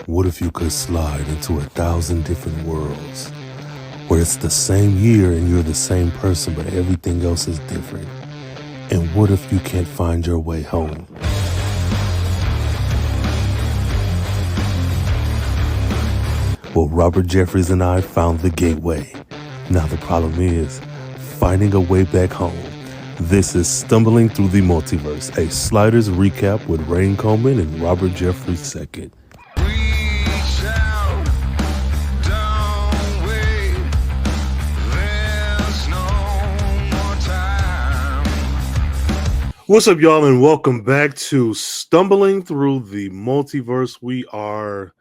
What if you could slide into 1,000 different worlds where it's the same year and you're the same person, but everything else is different? And what if you can't find your way home? Well, Robert Jeffries and I found the gateway. Now the problem is finding a way back home. This is Stumbling Through the Multiverse, a Sliders recap with Rain Coleman and Robert Jeffries II. What's up, y'all, and welcome back to Stumbling Through the Multiverse. We are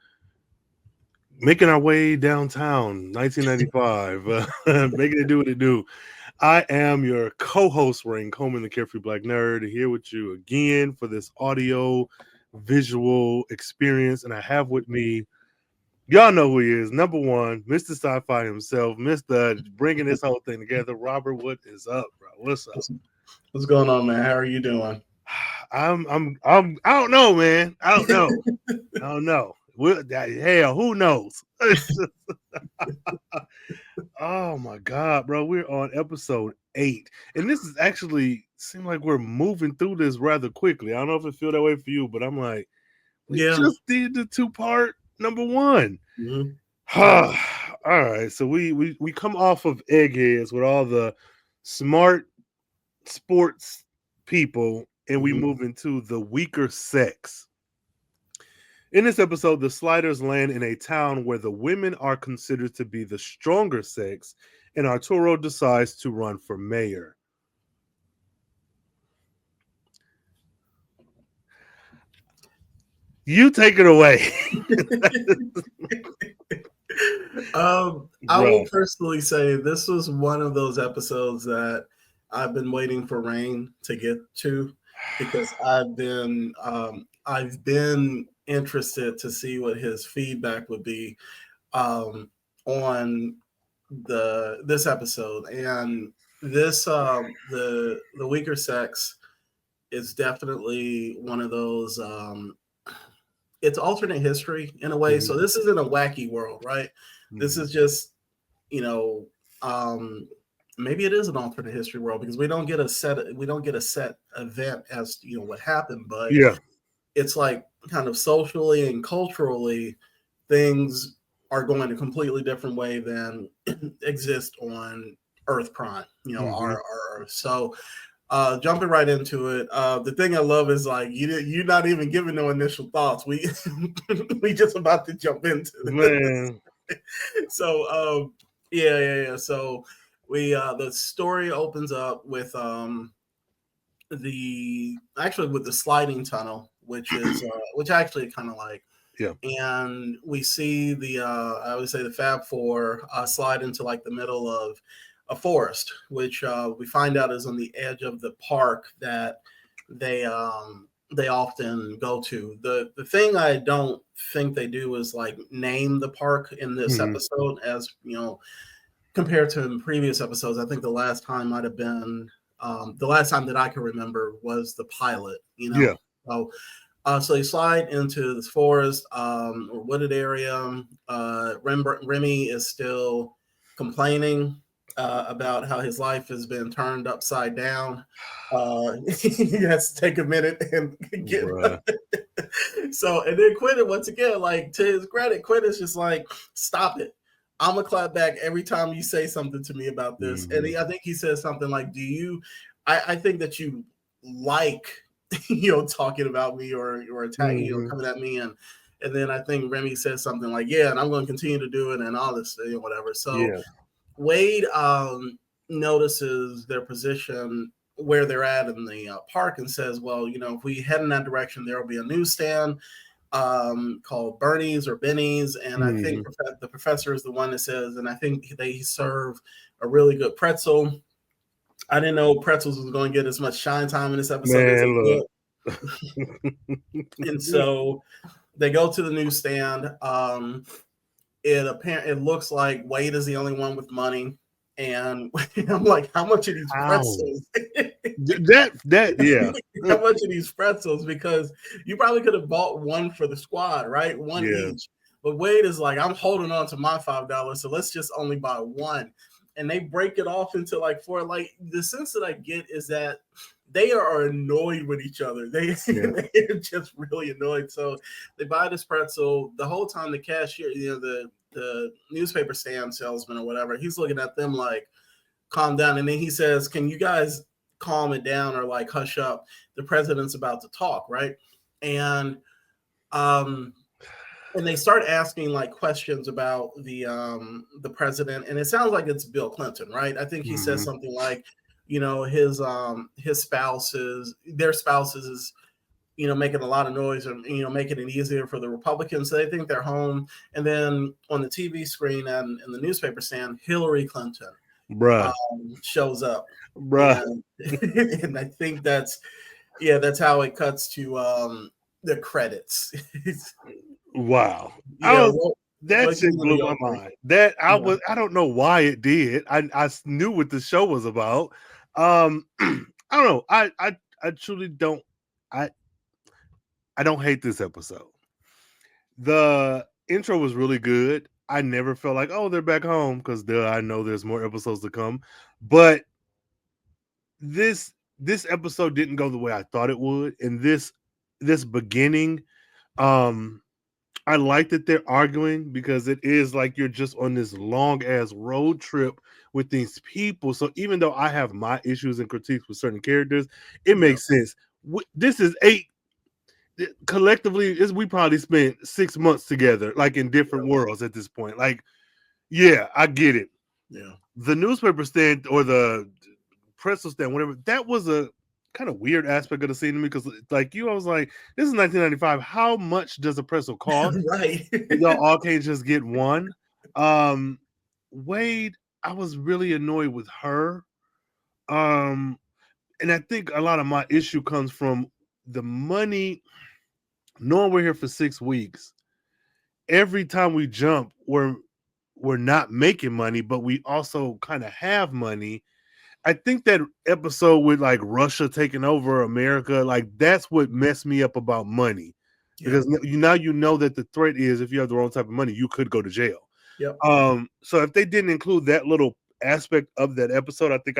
making our way downtown, 1995, making it do what it do. I am your co-host, Rain Coleman, the CarefreeBlackNerd, here with you again for this audio visual experience. And I have with me, y'all know who he is, number one, Mr. Sci-Fi himself, Mr. bringing this whole thing together. Robert, what is up, bro? What's up? What's going on, man? How are you doing? I don't know, man. I don't know. Hell, who knows? Oh my God, bro. We're on episode 8. And this is actually seem like we're moving through this rather quickly. I don't know if it feel that way for you, but I'm like, we just did the 2-part number 1. Mm-hmm. All right. So we come off of Eggheads with all the smart sports people, and we move into the weaker sex. In this episode, the Sliders land in a town where the women are considered to be the stronger sex, and Arturo decides to run for mayor. You take it away. I will personally say this was one of those episodes that I've been waiting for Rain to get to, because I've been interested to see what his feedback would be on this episode. And this the weaker sex is definitely one of those it's alternate history in a way. So this isn't a wacky world, right? This is just, maybe it is an alternate history world, because we don't get a set event as what happened, but it's like kind of socially and culturally things are going a completely different way than exist on Earth Prime, our Earth. So jumping right into it, the thing I love is like you're not even giving no initial thoughts. We just about to jump into this. Man. So yeah. So we the story opens up with the sliding tunnel, which is which I actually kind of like. Yeah. And we see the I would say the Fab Four slide into like the middle of a forest, which we find out is on the edge of the park that they often go to. The thing I don't think they do is like name the park in this episode, as compared to in previous episodes. I think the last time might have been the last time that I can remember was the pilot. Yeah. So they slide into this forest or wooded area. Remy is still complaining about how his life has been turned upside down. He has to take a minute and get so, and then Quinn, once again, like, to his credit, Quinn is just like, stop it. I'm gonna clap back every time you say something to me about this. And I think he says something like, I think that you like talking about me or attacking, coming at me, and then I think Remy says something like, yeah, and I'm going to continue to do it and all this, whatever. So Wade notices their position where they're at in the park and says, well, if we head in that direction, there will be a newsstand called Bernie's or Benny's, and I think the professor is the one that says, and I think they serve a really good pretzel. I didn't know pretzels was going to get as much shine time in this episode as it did. And so they go to the newsstand. It looks like Wade is the only one with money, And I'm like, how much are these How? pretzels? Yeah. How much are these pretzels? Because you probably could have bought one for the squad, right? One Yeah. each. But Wade is like, I'm holding on to my $5, so let's just only buy one. And they break it off into like four. Like the sense that I get is that they are annoyed with each other. Yeah. They're just really annoyed. So they buy this pretzel. The whole time the cashier, the newspaper stand salesman or whatever, he's looking at them like, calm down. And then he says, can you guys calm it down or like hush up? The president's about to talk, right? And um and they start asking like questions about the president, and it sounds like it's Bill Clinton, right? I think he says Mm-hmm. something like, his spouses, their spouses is making a lot of noise, and making it easier for the Republicans. So they think they're home. And then on the TV screen and in the newspaper stand, Hillary Clinton Bruh. shows up. Bruh. And and I think that's how it cuts to the credits. Wow. Yeah, what That you shit want to blew go my for? mind. Yeah. I don't know why it did. I knew what the show was about. I don't know. I truly don't. I I don't hate this episode. The intro was really good. I never felt like, oh, they're back home, because I know there's more episodes to come. But this episode didn't go the way I thought it would. And this beginning, um, I like that they're arguing, because it is like you're just on this long ass road trip with these people. So even though I have my issues and critiques with certain characters, it Yeah. makes sense. This is collectively, we probably spent 6 months together, like in different worlds at this point. Like, yeah, I get it. Yeah. The newspaper stand or the pretzel stand, whatever, that was a kind of weird aspect of the scene to me, because like I was like, this is 1995. How much does a pretzel cost? Right. Y'all all can't just get one. Um, Wade, I was really annoyed with her. And I think a lot of my issue comes from the money. Knowing we're here for 6 weeks, every time we jump, we're not making money, but we also kind of have money. I think that episode with like Russia taking over America, like that's what messed me up about money. Yeah. Because now you know that the threat is, if you have the wrong type of money, you could go to jail. Yep. So if they didn't include that little aspect of that episode, I think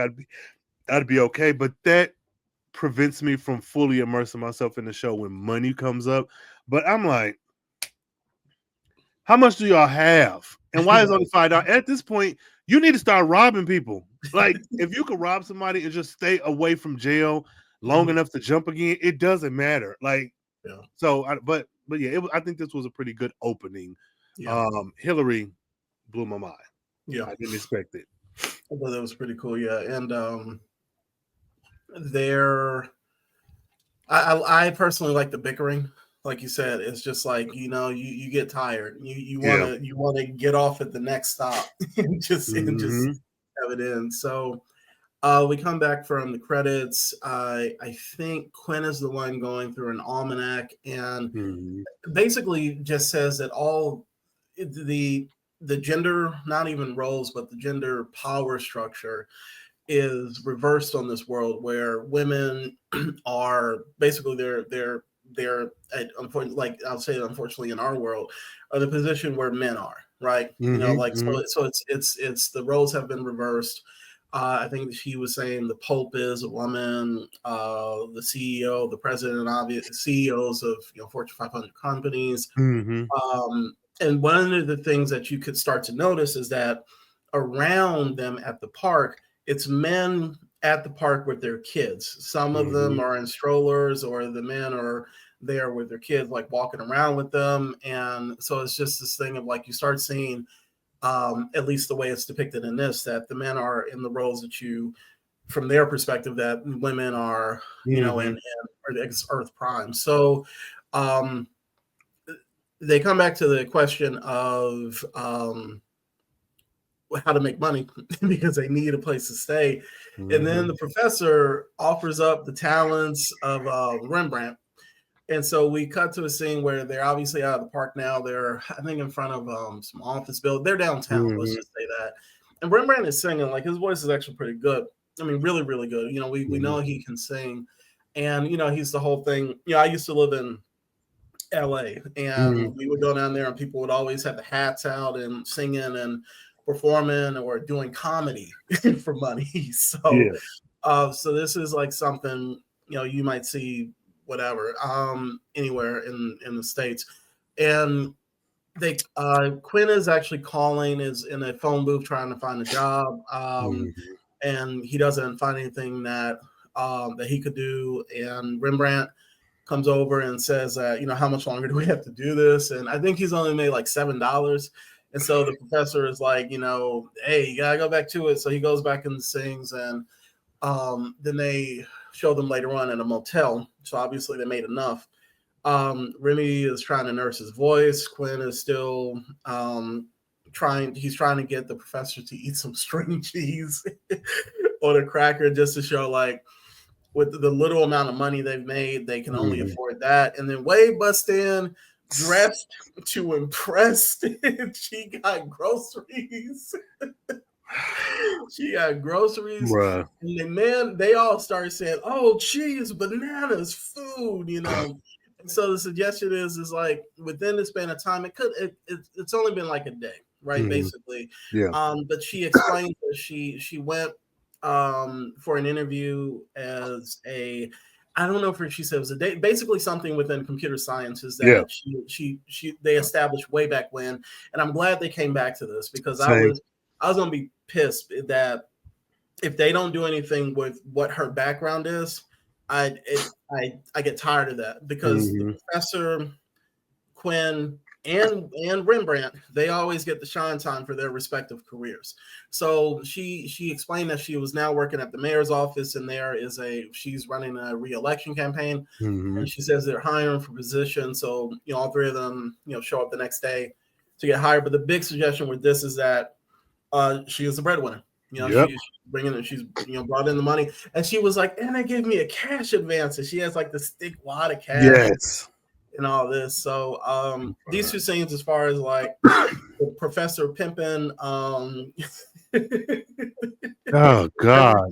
I'd be okay. But that prevents me from fully immersing myself in the show when money comes up. But I'm like, how much do y'all have? And why is only $5? At this point, you need to start robbing people. Like, if you could rob somebody and just stay away from jail long enough to jump again, it doesn't matter. Like, Yeah. so, but yeah, I think this was a pretty good opening. Yeah. Hillary blew my mind. Yeah. I didn't expect it. I thought that was pretty cool. Yeah. And there, I personally like the bickering. Like you said, it's just like, you get tired. You wanna get off at the next stop and just Mm-hmm. have it in. So we come back from the credits. I think Quinn is the one going through an almanac, and Mm-hmm. basically just says that all the gender, not even roles, but the gender power structure is reversed on this world, where women are basically they're unfortunately, like I'll say unfortunately in our world, are the position where men are, right? Like, Mm-hmm. so it's the roles have been reversed. I think he was saying the Pope is a woman, the CEO, the president, obvious CEOs of Fortune 500 companies. Mm-hmm. And one of the things that you could start to notice is that around them at the park, it's men at the park with their kids. Some of them Mm-hmm. are in strollers, or the men are there with their kids, like walking around with them. And so it's just this thing of like, you start seeing, at least the way it's depicted in this, that the men are in the roles that from their perspective, that women are, Mm-hmm. in Earth Prime. So, they come back to the question of how to make money because they need a place to stay. And then the professor offers up the talents of Rembrandt. And so we cut to a scene where they're obviously out of the park now. They're, I think, in front of some office building. They're downtown, let's Mm-hmm. just say that. and Rembrandt is singing, like his voice is actually pretty good. I mean, really, really good. We know he can sing, and he's the whole thing. I used to live in LA, and we would go down there, and people would always have the hats out and singing and performing or doing comedy for money. So, Yeah. so this is like something you might see whatever anywhere in the States, and they Quinn is actually calling, is in a phone booth trying to find a job, and he doesn't find anything that he could do, and Rembrandt comes over and says that, how much longer do we have to do this? And I think he's only made like $7. And so the professor is like, hey, you gotta go back to it. So he goes back and sings, and then they show them later on in a motel. So obviously they made enough. Remy is trying to nurse his voice. Quinn is still he's trying to get the professor to eat some string cheese or a cracker, just to show like, with the little amount of money they've made, they can only afford that. And then Wade busts in, dressed to impress. She got groceries. She got groceries. Bruh. And then, man, they all started saying, "Oh, cheese, bananas, food," And so the suggestion is like, within the span of time, it's only been like a day, right? Basically. Yeah. But she explained that she went for an interview as I don't know if she said it was a day, basically something within computer sciences that they established way back when. And I'm glad they came back to this, because I was gonna be pissed that if they don't do anything with what her background is, I get tired of that, because the professor, Quinn, and Rembrandt, they always get the shine time for their respective careers. So she explained that she was now working at the mayor's office, and she's running a re-election campaign, and she says they're hiring for positions. So all three of them show up the next day to get hired. But the big suggestion with this is that she is the breadwinner. She's bringing it. She's brought in the money, and she was like, and they gave me a cash advance, and she has like the stick wad of cash. Yes. And all this. So these two scenes, as far as like the professor pimping, oh God.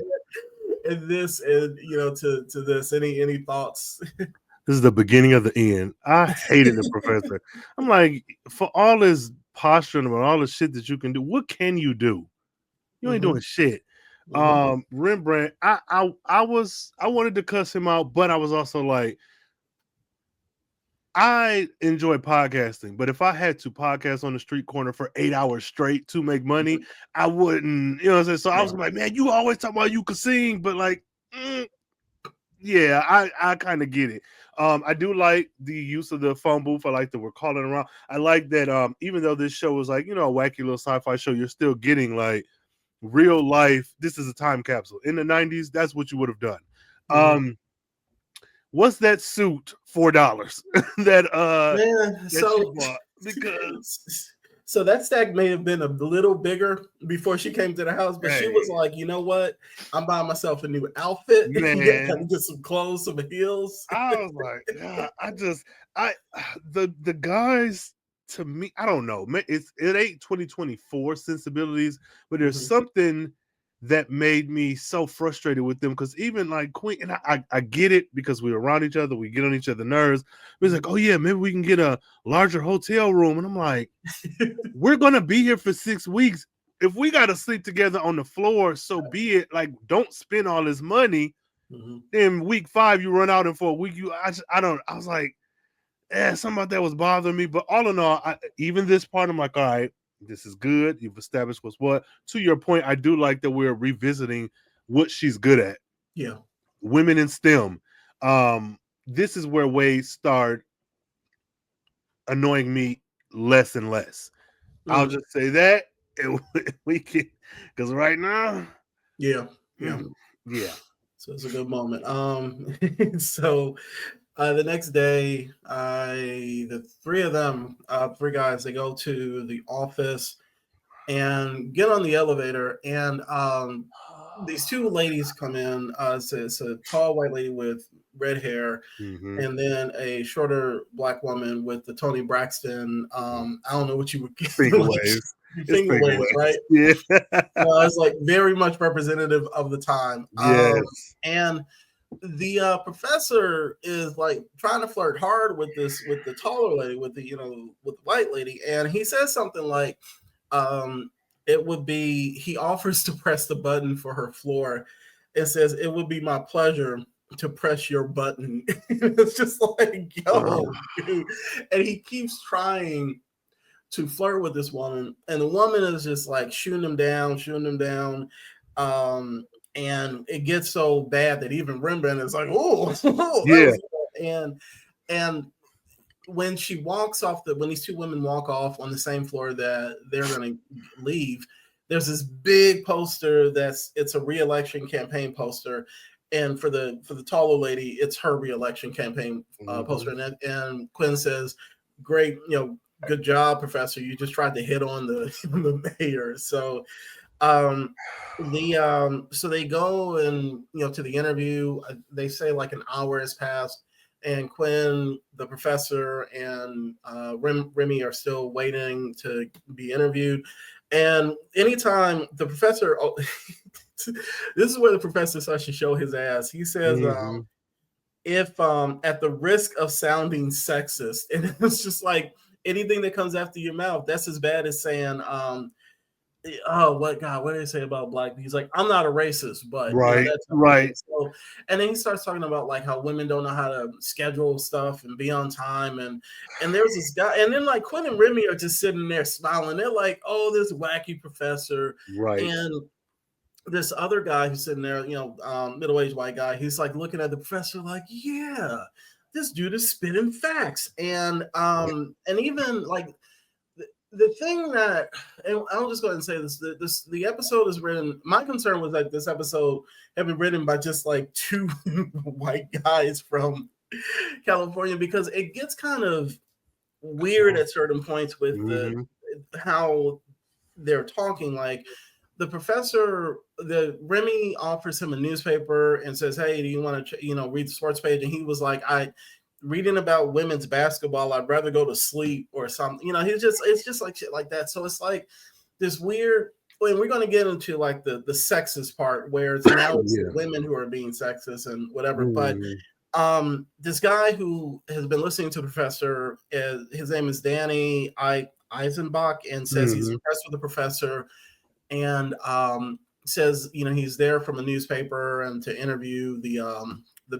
And this, and to this, any thoughts? This is the beginning of the end. I hated the professor. I'm like, for all his posturing about all the shit that you can do, what can you do? You ain't doing shit. Rembrandt, I wanted to cuss him out, but I was also like, I enjoy podcasting, but if I had to podcast on the street corner for 8 hours straight to make money, I wouldn't, what I'm saying? So I was like, man, you always talk about you can sing, but like, yeah, I kind of get it. I do like the use of the phone booth. I like that we're calling around. I like that even though this show was like, a wacky little sci-fi show, you're still getting like real life. This is a time capsule. In the 90s, that's what you would have done. What's that suit $4 that she bought? Because so that stack may have been a little bigger before she came to the house, but she was like, you know what? I'm buying myself a new outfit. Man, get some clothes, some heels. I was like, the guys, to me, I don't know. It ain't 2024 sensibilities, but there's something that made me so frustrated with them, because even like Queen, and I get it, because we're around each other, we get on each other's nerves. But it's like, oh yeah, maybe we can get a larger hotel room, and I'm like, we're gonna be here for 6 weeks. If we gotta sleep together on the floor, so be it. Like, don't spend all this money. Then week 5 you run out, and for a week I was like, something about that was bothering me. But all in all, even this part, I'm like, all right, this is good. You've established what's what. To your point, I do like that we're revisiting what she's good at. Yeah. Women in STEM. This is where Wade started annoying me less and less. I'll just say that. And we can, because right now. Yeah. So it's a good moment. So the next day, the three of them, three guys, they go to the office and get on the elevator, and these two ladies come in. It's a tall white lady with red hair, Mm-hmm. and then a shorter black woman with the Tony Braxton. I don't know what you would get, Finger like waves. It's finger finger waves, right? waves. Yeah. It's like very much representative of the time. Yes. And the professor is like trying to flirt hard with the taller lady, with the white lady, and he says something like, um, it would be he offers to press the button for her floor. It says it would be my pleasure to press your button. It's just like, yo, dude. And he keeps trying to flirt with this woman, and the woman is just like shooting him down, shooting him down. And it gets so bad that even Rembrandt is like, oh, that Yeah. was, and when when these two women walk off on the same floor that they're going to leave, there's this big poster it's a re-election campaign poster, and for the taller lady, it's her re-election campaign poster, and Quinn says, "Great, good job, Professor. You just tried to hit on the mayor." So so they go and to the interview. They say like an hour has passed, and Quinn, the professor, and Remy are still waiting to be interviewed. And anytime the professor, this is where the professor starts to show his ass. He says, if at the risk of sounding sexist, and it's just like anything that comes after your mouth, that's as bad as saying, what did he say about black? He's like, I'm not a racist, but Right. that's Right. so. And then he starts talking about like how women don't know how to schedule stuff and be on time, and there's this guy, and then like Quinn and Remy are just sitting there smiling. They're like, oh, this wacky professor, Right. and this other guy who's sitting there, middle-aged white guy, he's like looking at the professor like, yeah, this dude is spitting facts, and even like the thing that, and I'll just go ahead and say this, the episode is written, my concern was that this episode had been written by just like two white guys from California, because it gets kind of weird at certain points with how they're talking. Like the professor, the Remy offers him a newspaper and says, hey, do you want to read the sports page? And he was like, reading about women's basketball, I'd rather go to sleep or something. It's just like shit like that. So it's like this weird, and we're going to get into like the sexist part where it's now it's the women who are being sexist and whatever. But this guy who has been listening to the professor, his name is Danny Eisenbach, and says he's impressed with the professor, and says he's there from a newspaper and to interview the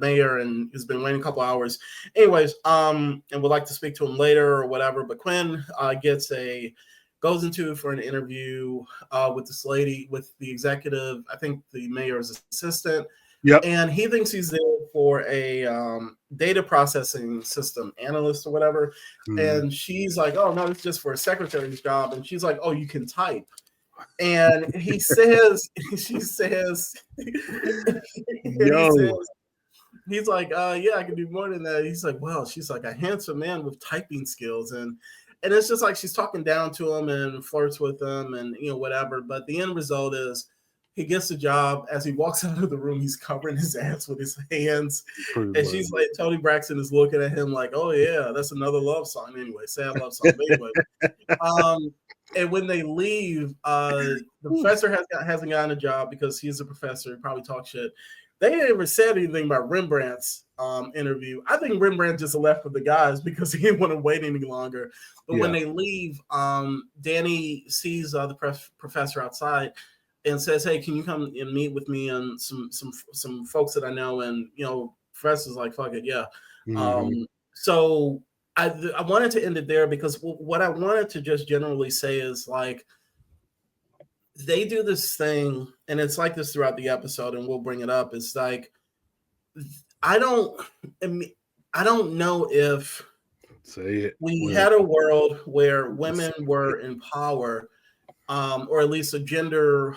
mayor, and has been waiting a couple hours. Anyways, and would like to speak to him later or whatever. But Quinn goes into for an interview with this lady, with the executive, I think the mayor's assistant. Yep. And he thinks he's there for a data processing system analyst or whatever. And she's like, oh, no, it's just for a secretary's job. And she's like, oh, you can type. And he says, he's like, yeah, I can do more than that. He's like, well, she's like a handsome man with typing skills. And it's just like she's talking down to him and flirts with him and, whatever. But the end result is he gets the job. As he walks out of the room, he's covering his ass with his hands. And she's like, Tony Braxton is looking at him like, oh, yeah, that's another love song. Anyway, sad love song. But anyway, and when they leave, the professor hasn't gotten a job because he's a professor. He probably talks shit. They never said anything about Rembrandt's interview. I think Rembrandt just left with the guys because he didn't want to wait any longer. But when they leave, Danny sees the professor outside and says, "Hey, can you come and meet with me and some folks that I know?" And professor's like, "Fuck it, yeah." So I wanted to end it there because what I wanted to just generally say is like, they do this thing, and it's like this throughout the episode, and we'll bring it up. It's like, I don't know if we had a world where women were in power, or at least the gender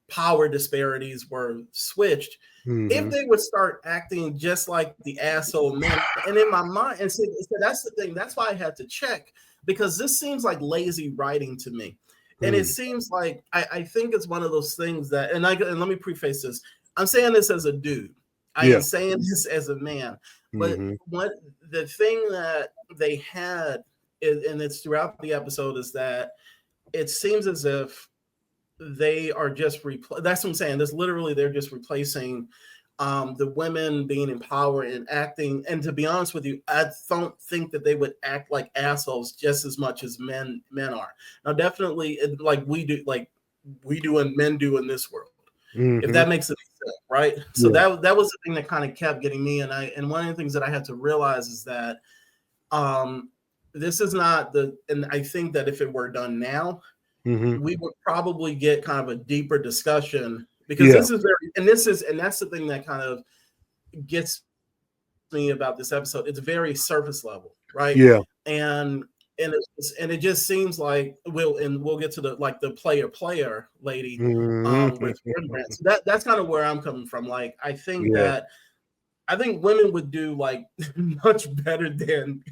power disparities were switched. If they would start acting just like the asshole men, and in my mind, and so that's the thing. That's why I had to check, because this seems like lazy writing to me. And it seems like I think it's one of those things that, and let me preface this. I'm saying this as a dude. I Yeah. am saying this as a man. But Mm-hmm. what the thing that they had, and it's throughout the episode, is that it seems as if they are just that's what I'm saying. This literally they're just replacing the women being empowered and acting. And to be honest with you, I don't think that they would act like assholes just as much as men are. Now, definitely, like we do and men do in this world. If Mm-hmm. that makes any sense, right? So Yeah. that was the thing that kind of kept getting me. And one of the things that I had to realize is that um, this is not the. And I think that if it were done now, Mm-hmm. we would probably get kind of a deeper discussion, because Yeah. this is very, and that's the thing that kind of gets me about this episode. It's very surface level, right? Yeah. And it just seems like we'll get to the player lady with Mm-hmm. Rembrandt. So that's kind of where I'm coming from. Like Yeah. I think women would do like much better than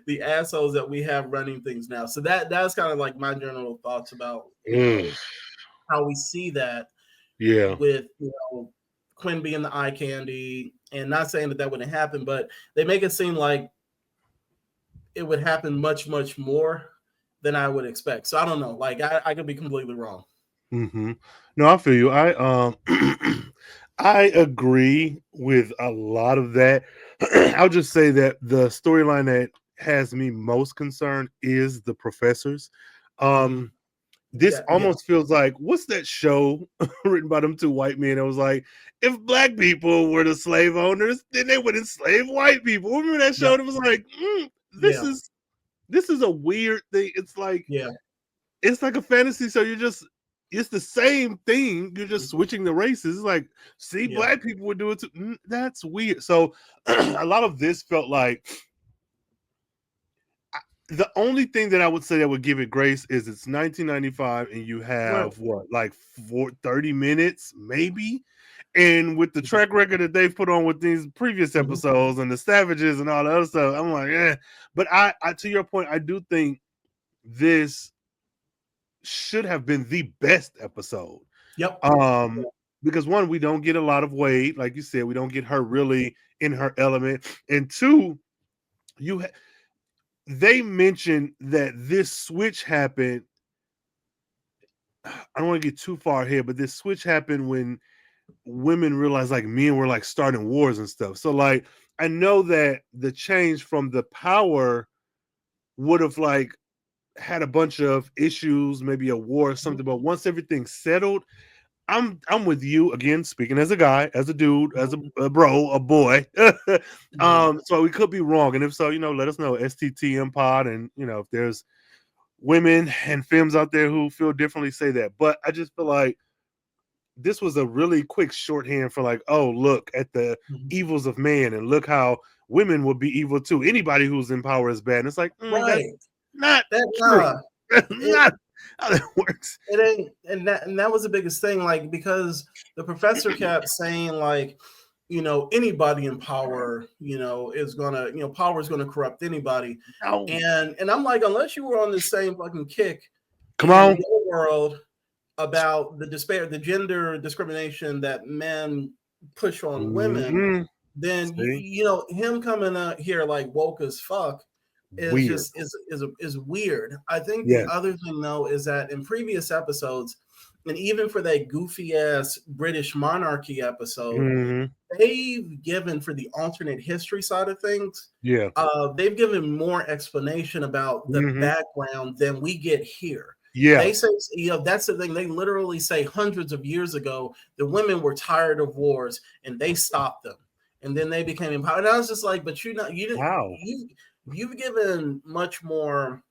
the assholes that we have running things now. So that's kind of like my general thoughts about Mm. how we see that Yeah. with Quinn being the eye candy, and not saying that wouldn't happen, but they make it seem like it would happen much more than I would expect. So I don't know. Like I could be completely wrong. Mm-hmm. No, I feel you. I I agree with a lot of that. I'll just say that the storyline that has me most concerned is the professors. Mm-hmm. Um, this Yeah. almost feels like, what's that show written by them two white men? It was like, if black people were the slave owners, then they would enslave white people. Remember that show? Yep. It was like, this Yeah. is this is a weird thing. Yeah. It's like a fantasy. So it's the same thing. You're just Mm-hmm. switching the races. It's like, see, Yeah. black people would do it too. That's weird. So a lot of this felt like the only thing that I would say that would give it grace is it's 1995 and you Right. have what, like 30 minutes, maybe. And with the track record that they've put on with these previous Mm-hmm. episodes and the Savages and all the other stuff, I'm like, eh. But I to your point, I do think this should have been the best episode. Yep. Because one, we don't get a lot of Wade, like you said, we don't get her really in her element, and two, you they mentioned that this switch happened. I don't want to get too far here, but this switch happened when women realized like men were like starting wars and stuff. So like I know that the change from the power would have like had a bunch of issues, maybe a war or Mm-hmm. something. But once everything's settled, I'm with you again. Speaking as a guy, as a dude, as a bro, a boy. Mm-hmm. So we could be wrong, and if so, let us know. STTM Pod, and if there's women and femmes out there who feel differently, say that. But I just feel like this was a really quick shorthand for like, oh, look at the Mm-hmm. evils of man, and look how women would be evil too. Anybody who's in power is bad. And it's like that's Right. not That true. That's it, not how that works. it ain't, and that was the biggest thing, like, because the professor kept saying, like, anybody in power, is gonna, power is gonna corrupt anybody. No, And I'm like, unless you were on the same fucking kick come in on. your world about the gender discrimination that men push on women, Mm-hmm. then See, him coming out here like woke as fuck is weird. just is weird. I think the Yes. other thing though is that in previous episodes, and even for that goofy ass British monarchy episode, Mm-hmm. they've given, for the alternate history side of things, Yeah. they've given more explanation about the Mm-hmm. background than we get here. Yeah. They say, that's the thing. They literally say hundreds of years ago, the women were tired of wars and they stopped them, and then they became empowered. And I was just like, but you didn't, Wow. you've given much more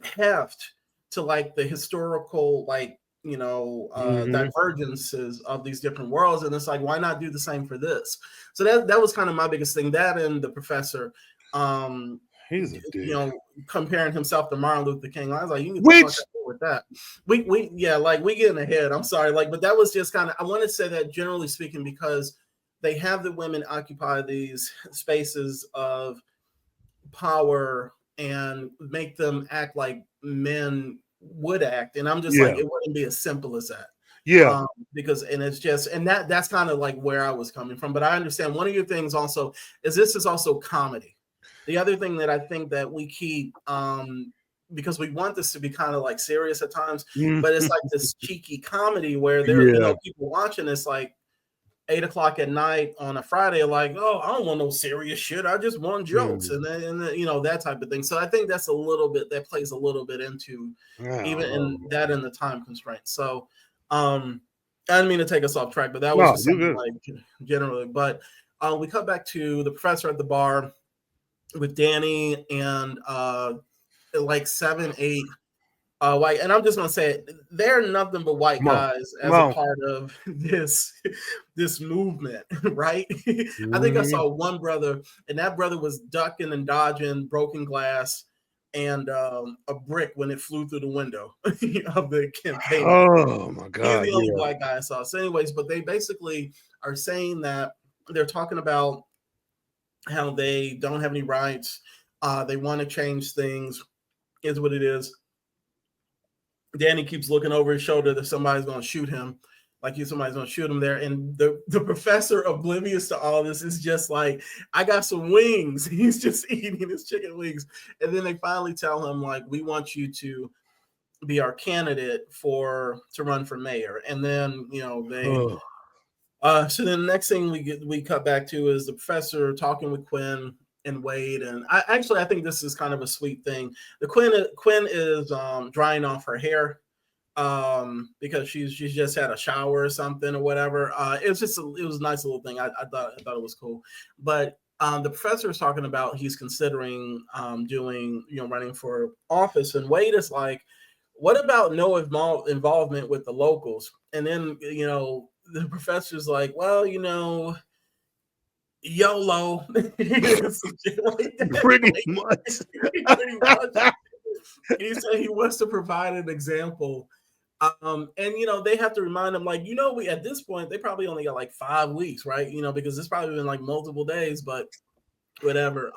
heft to like the historical, like, Mm-hmm. divergences of these different worlds, and it's like, why not do the same for this? So that was kind of my biggest thing. That and the professor, um, He's a dick. comparing himself to Martin Luther King. I was like, you can get the fuck Which out of here with that. We yeah, like, we getting ahead. I'm sorry, like, but that was just kind of, I want to say that generally speaking, because they have the women occupy these spaces of power and make them act like men would act, and I'm just like, Yeah. it wouldn't be as simple as that. Yeah. Because and it's just and that's kind of like where I was coming from. But I understand one of your things also is this is also comedy. The other thing that I think that we keep because we want this to be kind of like serious at times, but it's like this cheeky comedy where there, Yeah. people watching it's like 8 o'clock at night on a Friday, like, oh, I don't want no serious shit. I just want jokes and then that type of thing. So I think that's a little bit that plays a little bit into even in that in the time constraint. So I didn't mean to take us off track, but that was just something like generally. But we cut back to the professor at the bar with Danny and like 7, 8 white, and I'm just gonna say it, they're nothing but white guys as a part of this movement, right? I think I saw one brother, and that brother was ducking and dodging broken glass and a brick when it flew through the window of the campaign. Oh my God! He's the only white guy I saw. So, anyways, but they basically are saying that they're talking about how they don't have any rights. They want to change things. Is what it is. Danny keeps looking over his shoulder that somebody's going to shoot him, somebody's going to shoot him there. And the professor, oblivious to all this, is just like, I got some wings. He's just eating his chicken wings. And then they finally tell him, like, we want you to be our candidate to run for mayor. And then, they... so then the next thing we cut back to is the professor talking with Quinn and Wade, and I think this is kind of a sweet thing. The Quinn is drying off her hair because she's just had a shower or something or whatever. It was a nice little thing. I thought it was cool. But the professor is talking about he's considering doing running for office, and Wade is like, what about no involvement with the locals? And then the professor's like, well, YOLO. Pretty much. He said he wants to provide an example. And they have to remind him, like, we at this point they probably only got like 5 weeks, right? Because it's probably been like multiple days, but whatever.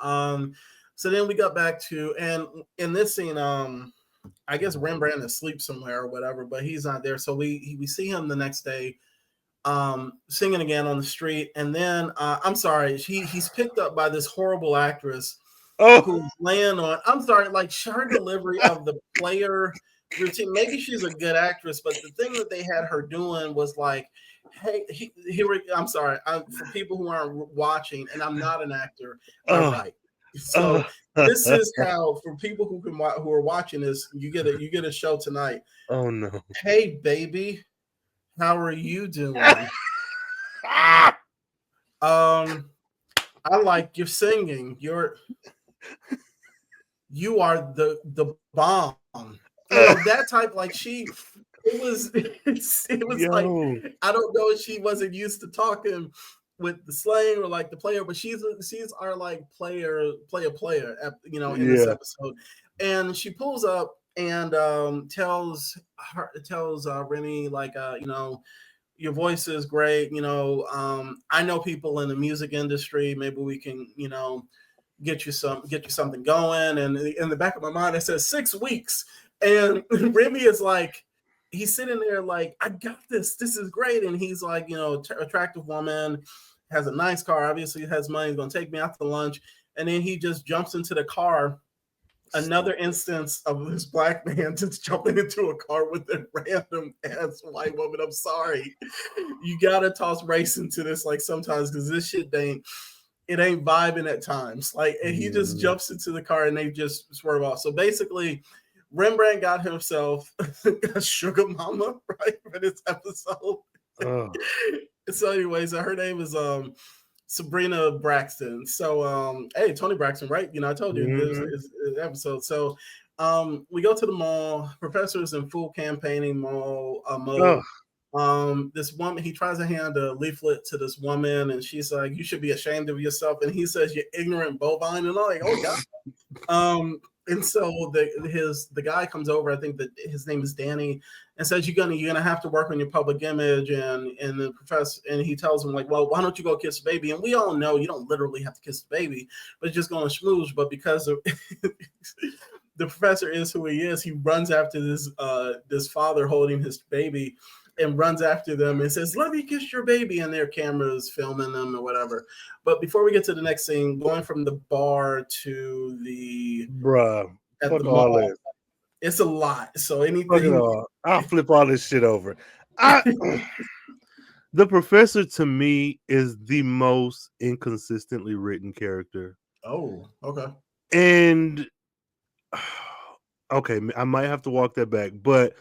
So then we got back to, and in this scene, I guess Rembrandt is asleep somewhere or whatever, but he's not there. So we see him the next day singing again on the street, and then I'm sorry, he's picked up by this horrible actress who's laying on. I'm sorry, like her delivery of the player routine. Maybe she's a good actress, but the thing that they had her doing was like, hey, I'm sorry, for people who aren't watching, and I'm not an actor, all right. So this is how, for people who are watching this, you get a show tonight. Oh no! Hey baby, how are you doing? I like your singing. You are the bomb. That type, like it was like, I don't know if she wasn't used to talking with the slang or like the player, but she's our like player, in this episode. And she pulls up and tells Remy, like, your voice is great. I know people in the music industry. Maybe we can, get you something going. And in the back of my mind, it says 6 weeks. And Remy is like, he's sitting there like, I got this. This is great. And he's like, attractive woman, has a nice car, obviously has money, he's going to take me out to lunch. And then he just jumps into the car. Another instance of this black man just jumping into a car with a random ass white woman. I'm sorry. You got to toss race into this, like, sometimes, because this shit ain't vibing at times. Like, and he just jumps into the car and they just swerve off. So basically, Rembrandt got himself a sugar mama, right, for this episode. So anyways, her name is Sabrina Braxton. So hey, Tony Braxton, right? I told you this episode. So we go to the mall. Professor's in full campaigning mode. This woman, he tries to hand a leaflet to this woman, and she's like, "You should be ashamed of yourself." And he says, "You're ignorant bovine," and I'm like, "Oh God." And so the guy comes over, I think that his name is Danny, and says, you're gonna have to work on your public image. And the professor, and he tells him, like, well, why don't you go kiss the baby? And we all know you don't literally have to kiss the baby, but it's just going to schmooze. But because of the professor is who he is. He runs after this father holding his baby, and runs after them and says, "Let me kiss your baby," and their cameras filming them or whatever. But before we get to the next scene, going from the bar to the Bruh, at the fuck all mall, this. it's a lot. So Fuck it anything, all. I'll flip all this shit over. I The professor to me is the most inconsistently written character. oh, okay, And okay, I might have to walk that back, but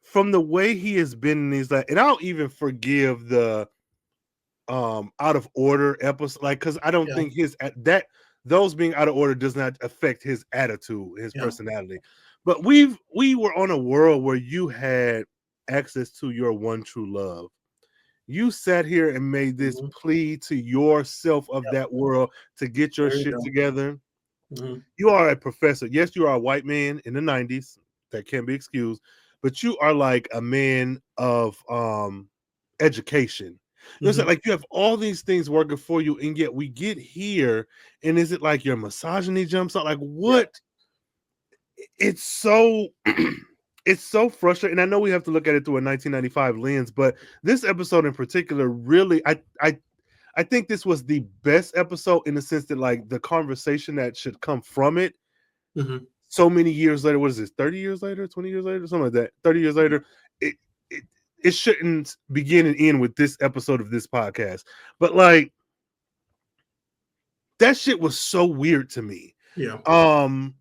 from the way he has been in these, like, and I'll even forgive the out of order episode, like, because I don't yeah, think that those being out of order does not affect his attitude, his yeah, personality. But we were on a world where you had access to your one true love. You sat here and made this mm-hmm. plea to yourself of Yep. that world to get your There you shit go. together. Mm-hmm. You are a professor. Yes, you are a white man in the 90s. That can be excused. But you are like a man of education. You know what I'm saying? Mm-hmm. Like, you have all these things working for you, and yet we get here, and is it like your misogyny jumps out? Like, Yeah. what? It's so it's so frustrating. I know we have to look at it through a 1995 lens, but this episode in particular really, I think this was the best episode in the sense that, like, the conversation that should come from it Mm-hmm. so many years later, what is this, 30 years later, 20 years later, something like that, 30 years later, it it, it shouldn't begin and end with this episode of this podcast. But like, that shit was so weird to me. Yeah. Um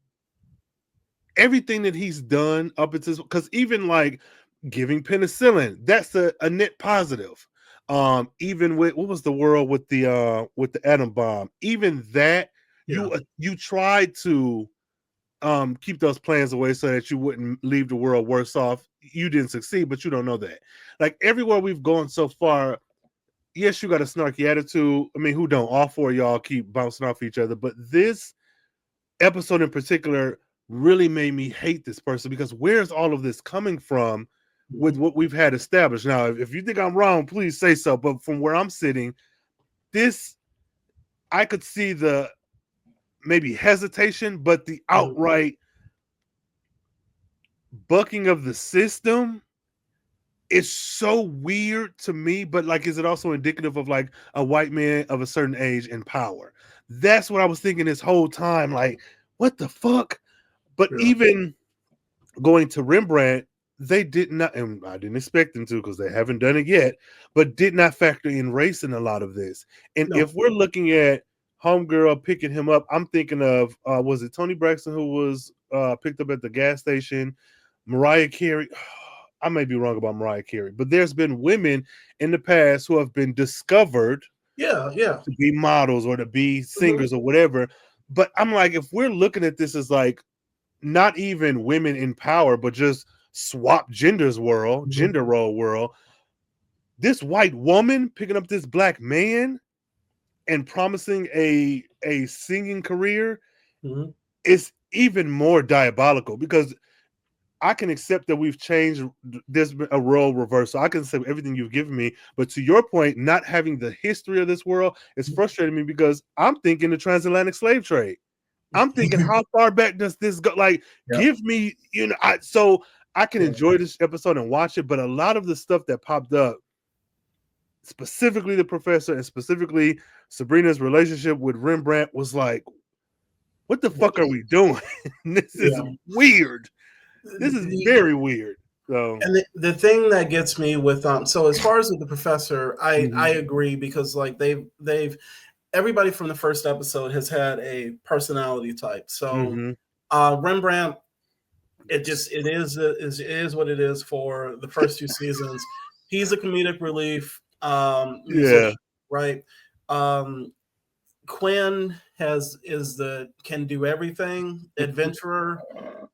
Everything that he's done up until, because even like giving penicillin, that's a net positive. Even with, what was the world with the atom bomb, even that, Yeah. you tried to keep those plans away so that you wouldn't leave the world worse off. You didn't succeed, but you don't know that. Like, everywhere we've gone so far, yes, you got a snarky attitude. I mean, who don't? All four of y'all keep bouncing off each other, but this episode in particular really made me hate this person, because where's all of this coming from with Mm-hmm. what we've had established? Now, if you think I'm wrong, please say so. But from where I'm sitting, this, I could see the maybe hesitation, but the Mm-hmm. outright bucking of the system is so weird to me. But like, is it also indicative of like a white man of a certain age in power? That's what I was thinking this whole time. Like, what the fuck? But Yeah. even going to Rembrandt, they did not, and I didn't expect them to because they haven't done it yet, but did not factor in race in a lot of this. And No. if we're looking at Homegirl picking him up, I'm thinking of, was it Tony Braxton who was picked up at the gas station? Mariah Carey. I may be wrong about Mariah Carey, but there's been women in the past who have been discovered Yeah. Yeah. to be models or to be Mm-hmm. singers or whatever. But I'm like, if we're looking at this as like not even women in power, but just swap Mm-hmm. gender role world, this white woman picking up this black man and promising a singing career Mm-hmm. is even more diabolical, because I can accept that we've changed. There's been a role reversal. I can accept everything you've given me, but to your point, not having the history of this world is frustrating me, because I'm thinking the transatlantic slave trade. I'm thinking, how far back does this go? Like, Yeah. give me, so I can Yeah. enjoy this episode and watch it, but a lot of the stuff that popped up, specifically the professor and specifically Sabrina's relationship with Rembrandt, was like, what the fuck are we doing? This is Yeah. weird. This is The, very weird. So, and the thing that gets me with so as far as with the professor, I mhm, agree, because like they've everybody from the first episode has had a personality type. So mhm. Rembrandt, it is what it is for the first two seasons. He's a comedic relief Yeah. musician, right? Um, Quinn is the can do everything adventurer,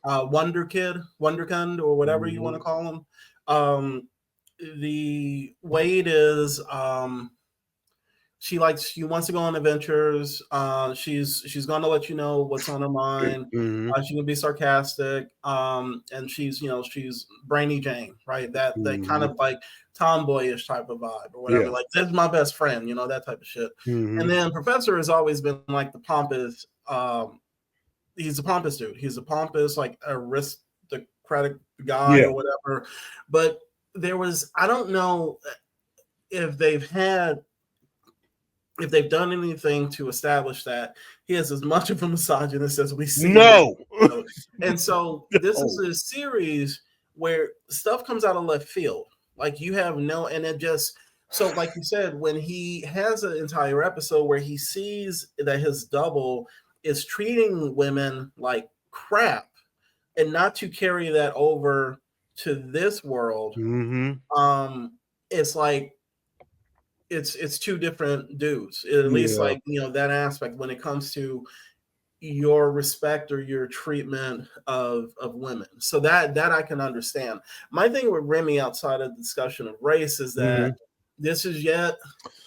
wonder kid, wonderkind, or whatever you want to Mhm. call him. Um, the Wade is she wants to go on adventures. She's gonna let you know what's on her mind. Mhm. She's gonna be sarcastic. And she's brainy Jane, right? That kind Mhm. of like tomboyish type of vibe or whatever. Yeah. Like, this is my best friend, that type of shit. And Mhm. then Professor has always been like the pompous, he's a pompous dude. He's a pompous, like aristocratic guy Yeah. or whatever. But I don't know if they've done anything to establish that he is as much of a misogynist as we see in this No. episode. And so this is a series where stuff comes out of left field. Like you have and it just, so like you said, when he has an entire episode where he sees that his double is treating women like crap and not to carry that over to this world, it's like, it's two different dudes, at least, Yeah. like, that aspect when it comes to your respect or your treatment of women. So that I can understand. My thing with Remy, outside of the discussion of race, is that this is yet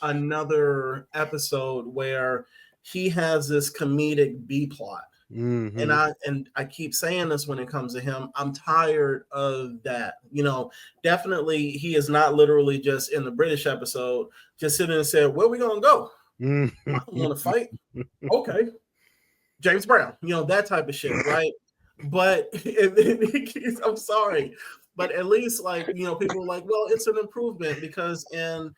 another episode where he has this comedic B plot. And I keep saying this when it comes to him. I'm tired of that. Definitely he is not literally just in the British episode just sitting and said, "Where we gonna go? I don't want to fight." Okay, James Brown. That type of shit, right? But I'm sorry, but at least, like, people are like, well, it's an improvement because in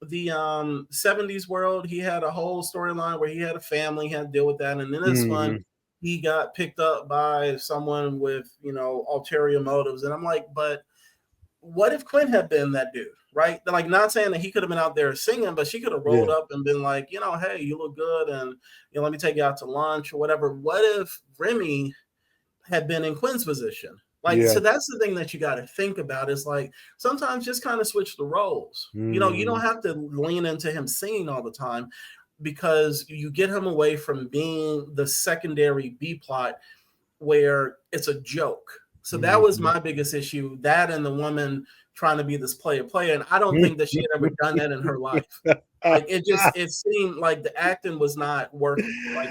the 70s world, he had a whole storyline where he had a family, he had to deal with that, and in this one, he got picked up by someone with ulterior motives. And I'm like, but what if Quinn had been that dude, right? Like, not saying that he could have been out there singing, but she could have rolled up and been like, hey, you look good, and let me take you out to lunch or whatever. What if Remy had been in Quinn's position? Like, so that's the thing that you got to think about, is like, sometimes just kind of switch the roles. You don't have to lean into him singing all the time, because you get him away from being the secondary B plot where it's a joke. So that was my biggest issue, that and the woman trying to be this player. And I don't think that she had ever done that in her life. Like, it seemed like the acting was not working. Like,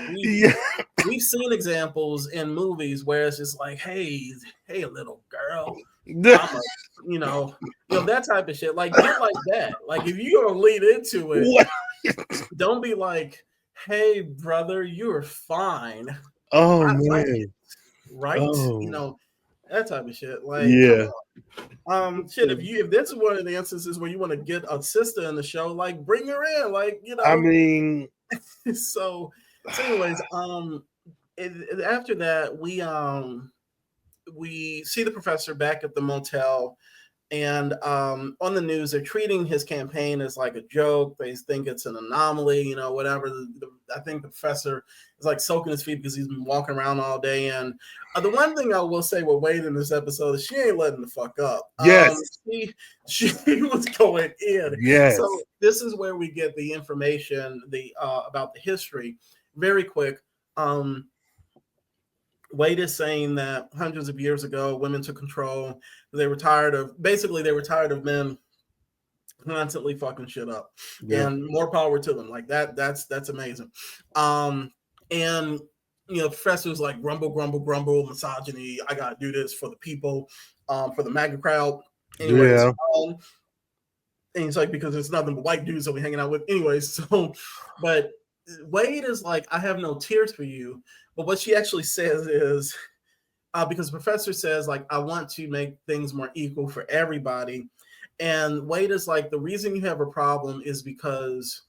we've seen examples in movies where it's just like, hey, little girl, I'm a, that type of shit. Like, get like that. Like, if you're gonna lead into it, don't be like, hey, brother, you're fine. Oh, I man. like it. Right? Oh. That type of shit. Like, come on. Shit, if that's one of the instances where you want to get a sister in the show, like, bring her in. Like, I mean, so anyways, after that, we see the professor back at the motel, and on the news, they're treating his campaign as like a joke. They think it's an anomaly, whatever. I think the professor is like soaking his feet because he's been walking around all day. And the one thing I will say with Wade in this episode is she ain't letting the fuck up. Yes. She was going in. Yes. So this is where we get the information about the history. Very quick. Wade is saying that hundreds of years ago, women took control. They were tired of men constantly fucking shit up. And more power to them. Like, that's amazing. And professor was like, grumble, grumble, grumble, misogyny. I gotta do this for the people, for the MAGA crowd. Anyways, and he's like, because it's nothing but white dudes that we hanging out with. Anyways, so, but Wade is like, I have no tears for you. But what she actually says is, because the professor says, like, I want to make things more equal for everybody. And Wade is like, the reason you have a problem is because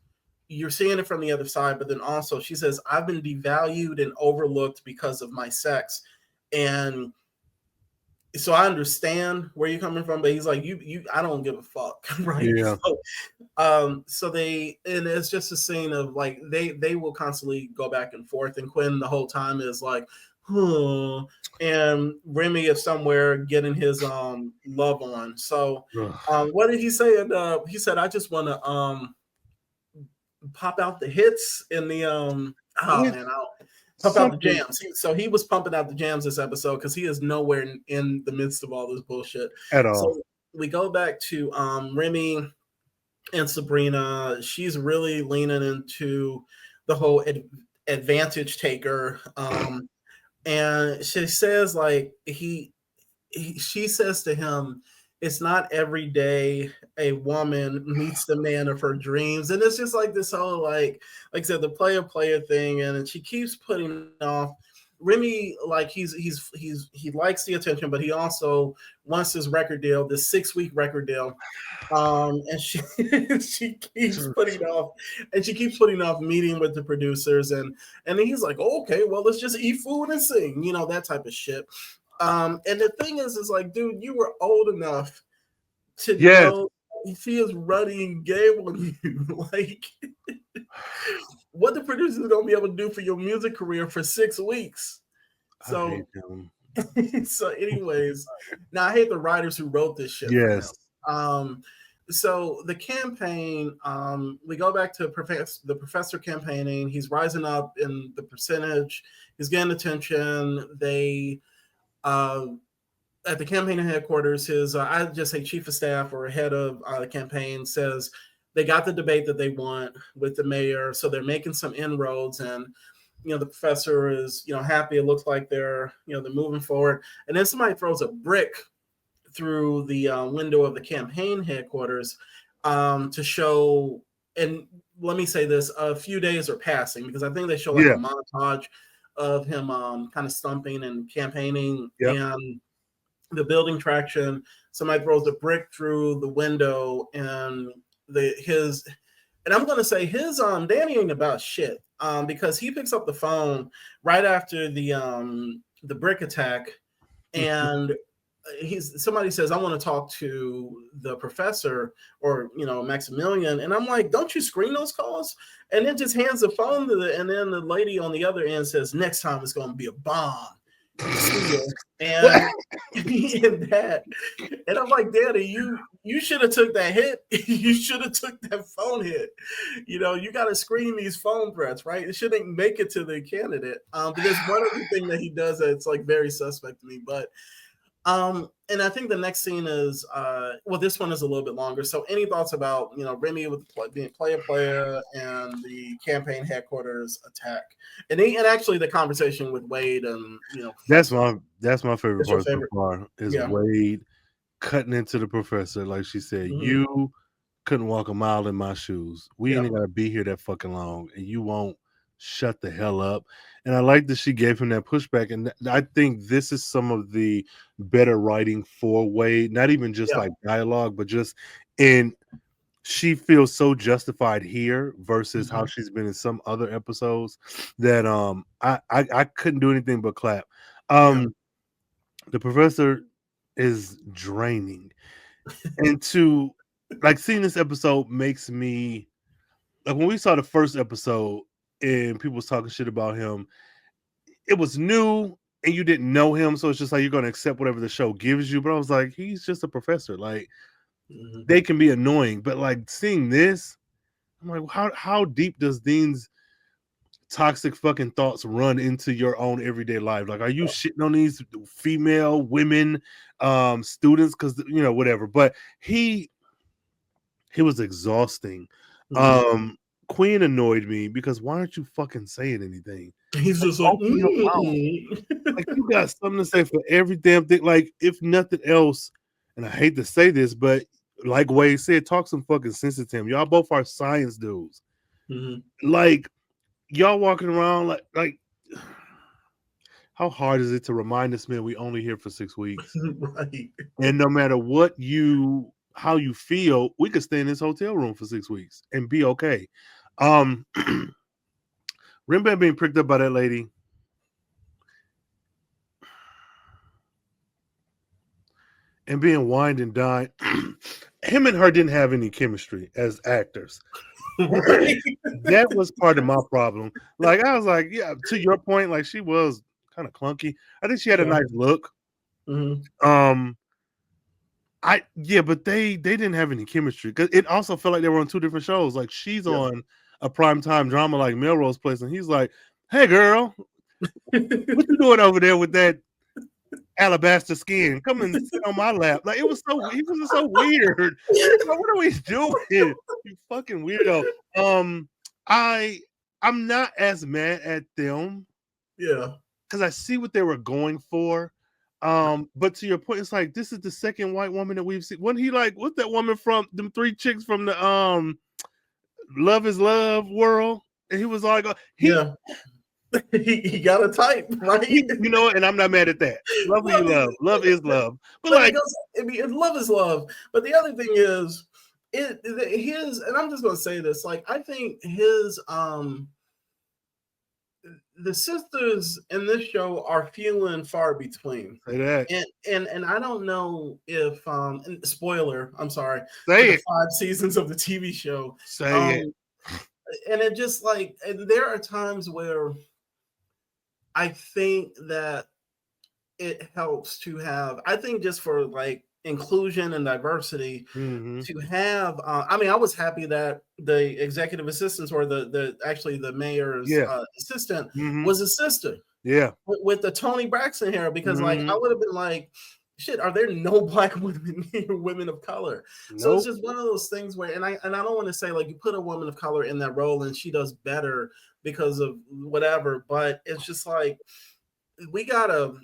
you're seeing it from the other side. But then also she says, I've been devalued and overlooked because of my sex. And so I understand where you're coming from, but he's like, I don't give a fuck, right? Yeah. So and it's just a scene of like, they will constantly go back and forth, and Quinn the whole time is like, huh, and Remy is somewhere getting his love on. So what did he say? He said, I just want to pop out the hits in the pump out the jams. So he was pumping out the jams this episode because he is nowhere in the midst of all this bullshit at all. So we go back to Remy and Sabrina. She's really leaning into the whole advantage taker. And she says, like, she says to him, it's not every day a woman meets the man of her dreams. And it's just like this whole, like I said, the player thing. And she keeps putting off Remy, like he likes the attention, but he also wants this record deal, this 6-week record deal. And she she keeps putting off, meeting with the producers, and then he's like, oh, okay, well, let's just eat food and sing, that type of shit. And the thing is like, dude, you were old enough to know she is running game on you. Like, what the producers are gonna be able to do for your music career for 6 weeks? So, I hate them. So, anyways, now I hate the writers who wrote this shit for him. So the campaign, we go back to the professor campaigning. He's rising up in the percentage. He's getting attention. They, at the campaign headquarters, his, I just say chief of staff or head of the campaign says they got the debate that they want with the mayor. So they're making some inroads, and the professor is, happy. It looks like they're moving forward. And then somebody throws a brick through the window of the campaign headquarters to show. And let me say this: a few days are passing, because I think they show like a montage of him kind of stumping and campaigning, and the building traction. Somebody throws a brick through the window, and and I'm going to say his Danny ain't about shit, because he picks up the phone right after the brick attack, and somebody says, I want to talk to the professor, or Maximilian, and I'm like, don't you screen those calls? And then just hands the phone to and then the lady on the other end says, next time it's going to be a bomb. And that, and I'm like, Daddy, you should have took that hit. You should have took that phone hit. You got to screen these phone threats, right? It shouldn't make it to the candidate. Because one other thing that he does that's like very suspect to me, but and I think the next scene is this one is a little bit longer. So any thoughts about Remy with being player and the campaign headquarters attack, and actually the conversation with Wade, and that's my favorite part so far is Wade cutting into the professor, like she said, you couldn't walk a mile in my shoes. We ain't gotta be here that fucking long, and you won't shut the hell up. And I like that she gave him that pushback, and I think this is some of the better writing for Wade, not even just like dialogue, but just in she feels so justified here versus how she's been in some other episodes that I couldn't do anything but clap. The professor is draining, and to like seeing this episode makes me like when we saw the first episode and people was talking shit about him, it was new and you didn't know him, so it's just like you're gonna accept whatever the show gives you. But I was like, he's just a professor. Like they can be annoying, but like seeing this, I'm like, how deep does Dean's toxic fucking thoughts run into your own everyday life? Like, are you shitting on these female women students because whatever? But he was exhausting. Queen annoyed me because why aren't you fucking saying anything? He's just like like you got something to say for every damn thing. Like if nothing else, and I hate to say this, but like Wade said, talk some fucking sense to him. Y'all both are science dudes. Like y'all walking around like how hard is it to remind this man we only here for 6 weeks? Right. And no matter how you feel, we could stay in this hotel room for 6 weeks and be okay. Rimba being pricked up by that lady. And being wined and dined. Him and her didn't have any chemistry as actors. That was part of my problem. Like I was like, yeah, to your point, like she was kind of clunky. I think she had a nice look. But they didn't have any chemistry because it also felt like they were on two different shows. Like she's on a primetime drama like Melrose Place, and he's like, "Hey, girl, what you doing over there with that alabaster skin? Come and sit on my lap." Like it was so weird. Like, what are we doing? You fucking weirdo. I'm not as mad at them. Yeah, because I see what they were going for. But to your point, it's like this is the second white woman that we've seen. Wasn't he like what's that woman from them 3 chicks from the Love is Love world? And he was like he got a type, right? You know, and I'm not mad at that. Love who you love. Love is love. But But it like, goes. I mean, love is love. But the other thing is, his, and I'm just gonna say this. Like, I think his the sisters in this show are few and far between. say that. And I don't know if spoiler, I'm sorry, for Say the it. 5 seasons of the TV show. Say Um it. and it just like, and there are times where I think that it helps to have, I think just for like inclusion and diversity, Mm-hmm. to have I mean, I was happy that the executive assistants, or the actually the mayor's Yeah. assistant, Mm-hmm. was a sister Yeah. with the Tony Braxton hair, because like I Mm-hmm. would have been like, shit, are there no black women here, women of color? So it's Nope. just one of those things where, and I don't want to say like you put a woman of color in that role and she does better because of whatever, but it's just like we gotta,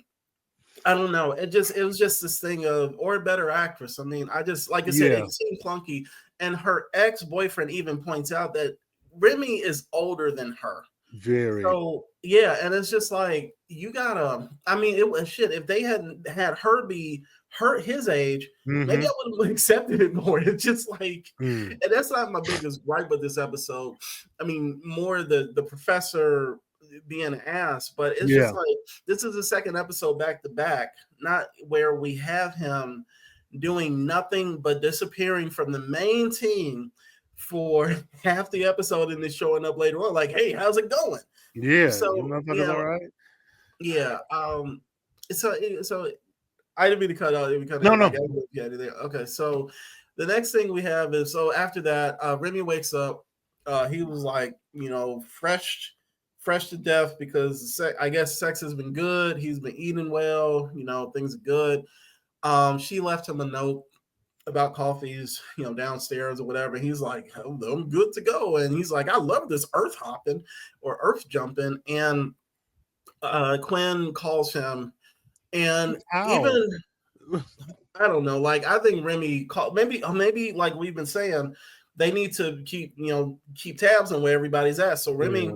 I don't know. It was just this thing of, or a better actress. I mean, I just, like I said, Yeah. it seemed clunky. And her ex-boyfriend even points out that Remy is older than her. Very. So yeah, and it's just like, you gotta. I mean, it was shit. If they hadn't had her be his age, maybe Mm-hmm. I would have accepted it more. It's just like, Mm. and that's not my biggest gripe with this episode. I mean, more the professor being an ass, but it's Yeah. just like, this is the second episode back to back, not where we have him doing nothing but disappearing from the main team for half the episode and then showing up later on like, hey, how's it going? Yeah. You So, motherfuckers all right? yeah. So I didn't mean to cut out. We cut No, it no. like, yeah, there. Okay, so the next thing we have is, so after that, Remy wakes up. He was like, fresh to death because I guess sex has been good. He's been eating well. Things are good. She left him a note about coffees, downstairs or whatever. He's like, I'm good to go. And he's like, I love this earth hopping or earth jumping. And Quinn calls him, and even, How? I don't know, like, I think Remy called, maybe like we've been saying, they need to keep tabs on where everybody's at. So Remy,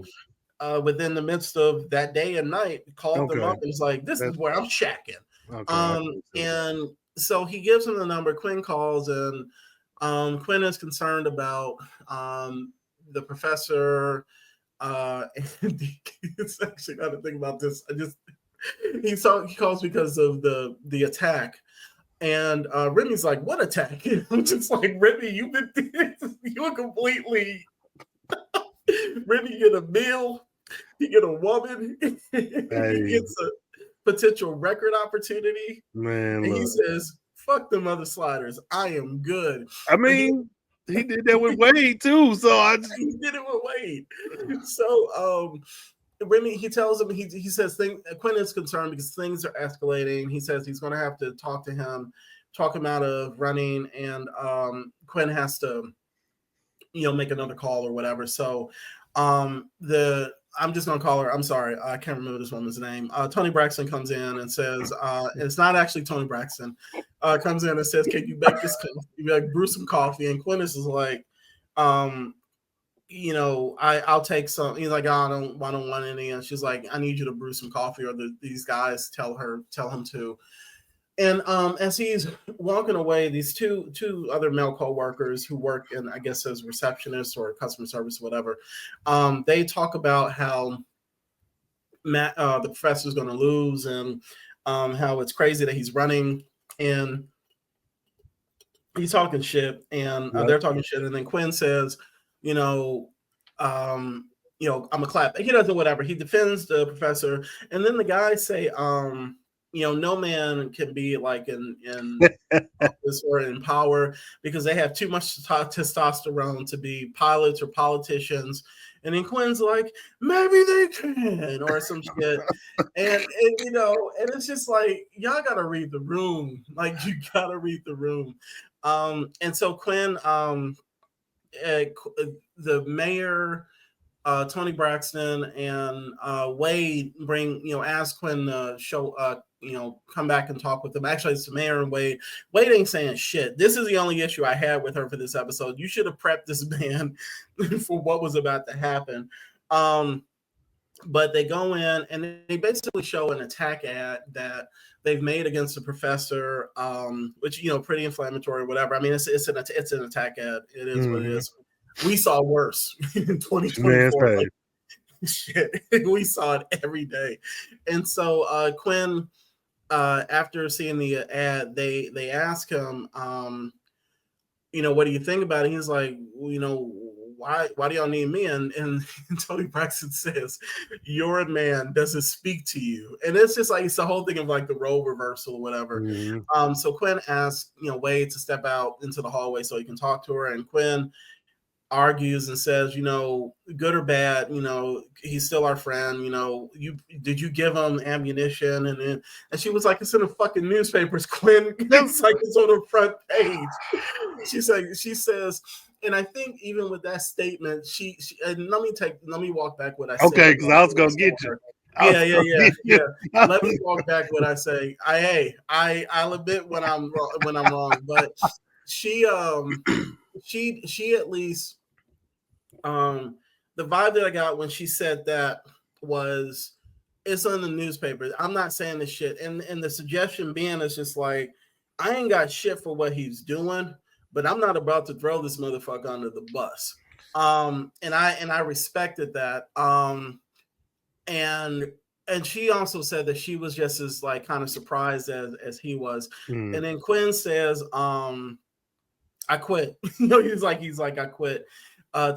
Yeah. within the midst of that day and night, called them Okay. up and was like, this is That's where I'm shacking. okay. I can see that. And so he gives him the number. Quinn calls, and Quinn is concerned about the professor. And it's actually got to think about this. He calls because of the attack. And Remy's like, "What attack?" I'm just like, Remy, you were completely. Remy get a meal, he get a woman, he Hey, gets a potential record opportunity, man, and he look. says, "Fuck them other sliders, I am good." I And he, mean, he did that with Wade too. So I just, he did it with Wade. So Remy, he tells him, he says Quinn is concerned because things are escalating. He says he's going to have to talk him out of running, and Quinn has to make another call or whatever. So the I'm just gonna call her. I'm sorry, I can't remember this woman's name. Tony Braxton comes in and says, it's not actually Tony Braxton. Comes in and says, "Can you make this? Brew some coffee?" And Quintus is like, I'll take some. He's like, I don't want any. And she's like, I need you to brew some coffee, or these guys tell him to. And as he's walking away, these two other male co-workers who work in, I guess, as receptionists or customer service, whatever, they talk about how Matt, the professor's going to lose, and how it's crazy that he's running, and he's talking shit, and yep. they're talking shit, and then Quinn says, you know, I'm a clap. He doesn't, whatever. He defends the professor, and then the guys say, no man can be like in office or in power because they have too much testosterone to be pilots or politicians. And then Quinn's like, maybe they can, or some shit. And and it's just like, y'all gotta read the room. Like, you gotta read the room. And so Quinn, the mayor, Tony Braxton, and Wade ask Quinn to show, come back and talk with them. Actually, it's the mayor and Wade. Wade ain't saying shit. This is the only issue I had with her for this episode. You should have prepped this man for what was about to happen. But they go in and they basically show an attack ad that they've made against the professor, which pretty inflammatory, whatever. I mean, it's an attack ad. It is what it is. We saw worse in 2024. Like, shit, we saw it every day. And so Quinn, after seeing the ad, they ask him, what do you think about it? He's like, why do y'all need me? And Tony Braxton says, your man doesn't speak to you. And it's just like, it's the whole thing of like the role reversal or whatever. So Quinn asks, Wade to step out into the hallway so he can talk to her. And Quinn argues and says, good or bad, he's still our friend. Did you give him ammunition? And she was like, it's in the fucking newspapers, Quinn. It's like it's on the front page. She says, and I think even with that statement, she and let me walk back what I said. Okay, because I was gonna get you. Yeah. Let me walk back what I say. I'll admit when I'm wrong, but she at least the vibe that I got when she said that was, it's on the newspaper. I'm not saying this shit, and the suggestion being is just like, I ain't got shit for what he's doing, but I'm not about to throw this motherfucker under the bus. And I respected that. And she also said that she was just as like kind of surprised as he was. And then Quinn says, I quit. He's like, I quit.